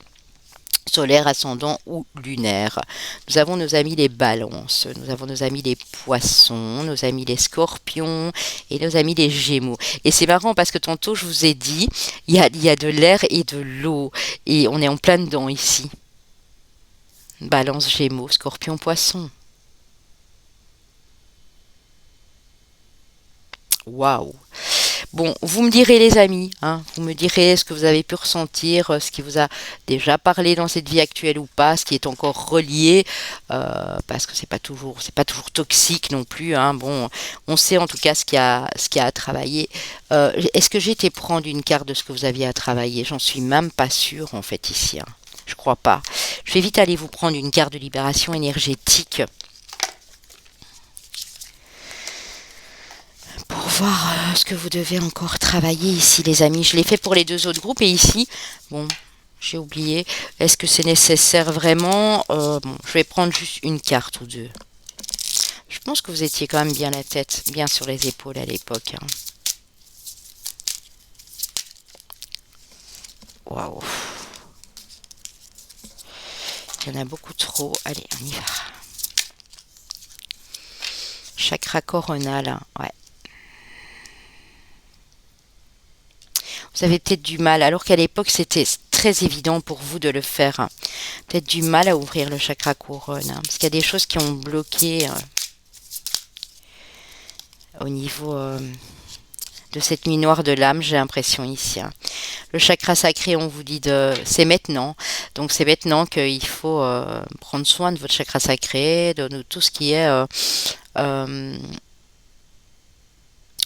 Solaire, ascendant ou lunaire. Nous avons nos amis les balances, nous avons nos amis les poissons, nos amis les scorpions et nos amis les gémeaux. Et c'est marrant parce que tantôt je vous ai dit, il y a de l'air et de l'eau et on est en plein dedans ici. Balance, gémeaux, scorpion, poisson. Waouh! Bon, vous me direz les amis, hein, vous me direz ce que vous avez pu ressentir, ce qui vous a déjà parlé dans cette vie actuelle ou pas, ce qui est encore relié, parce que c'est pas toujours toxique non plus, hein. Bon, on sait en tout cas ce qu'il y a à travailler. Est-ce que j'ai été prendre une carte de ce que vous aviez à travailler? J'en suis même pas sûre en fait ici, hein. Je crois pas. Je vais vite aller vous prendre une carte de libération énergétique pour voir ce que vous devez encore travailler ici, les amis. Je l'ai fait pour les deux autres groupes et ici, bon, j'ai oublié. Est-ce que c'est nécessaire vraiment? Bon, je vais prendre juste une carte ou deux. Je pense que vous étiez quand même bien la tête, bien sur les épaules à l'époque, hein. Waouh. Il y en a beaucoup trop. Allez, on y va. Chakra coronal, hein, ouais. Vous avez peut-être du mal, alors qu'à l'époque c'était très évident pour vous de le faire, hein. Peut-être du mal à ouvrir le chakra couronne, hein, parce qu'il y a des choses qui ont bloqué au niveau de cette nuit noire de l'âme, j'ai l'impression ici, hein. Le chakra sacré, on vous dit c'est maintenant. Donc c'est maintenant qu'il faut prendre soin de votre chakra sacré, de tout ce qui est euh,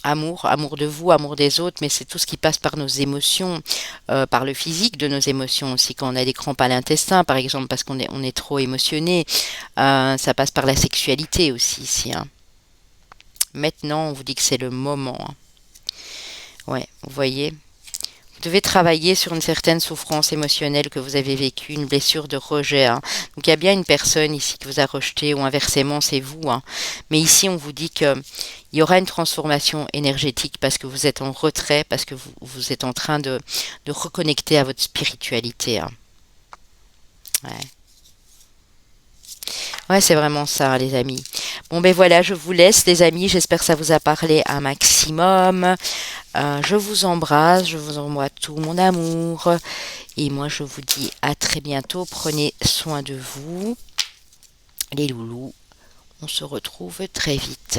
amour de vous, amour des autres, mais c'est tout ce qui passe par nos émotions, par le physique de nos émotions aussi. Quand on a des crampes à l'intestin, par exemple, parce qu'on est trop émotionné, ça passe par la sexualité aussi ici, hein. Maintenant, on vous dit que c'est le moment, hein. Ouais, vous voyez. Vous devez travailler sur une certaine souffrance émotionnelle que vous avez vécue, une blessure de rejet, hein. Donc il y a bien une personne ici qui vous a rejeté ou inversement c'est vous, hein. Mais ici on vous dit que il y aura une transformation énergétique parce que vous êtes en retrait, parce que vous êtes en train de reconnecter à votre spiritualité, hein. Ouais. Ouais, c'est vraiment ça, les amis. Bon, ben voilà, je vous laisse, les amis. J'espère que ça vous a parlé un maximum. Je vous embrasse, je vous envoie tout mon amour. Et moi, je vous dis à très bientôt. Prenez soin de vous, les loulous. On se retrouve très vite.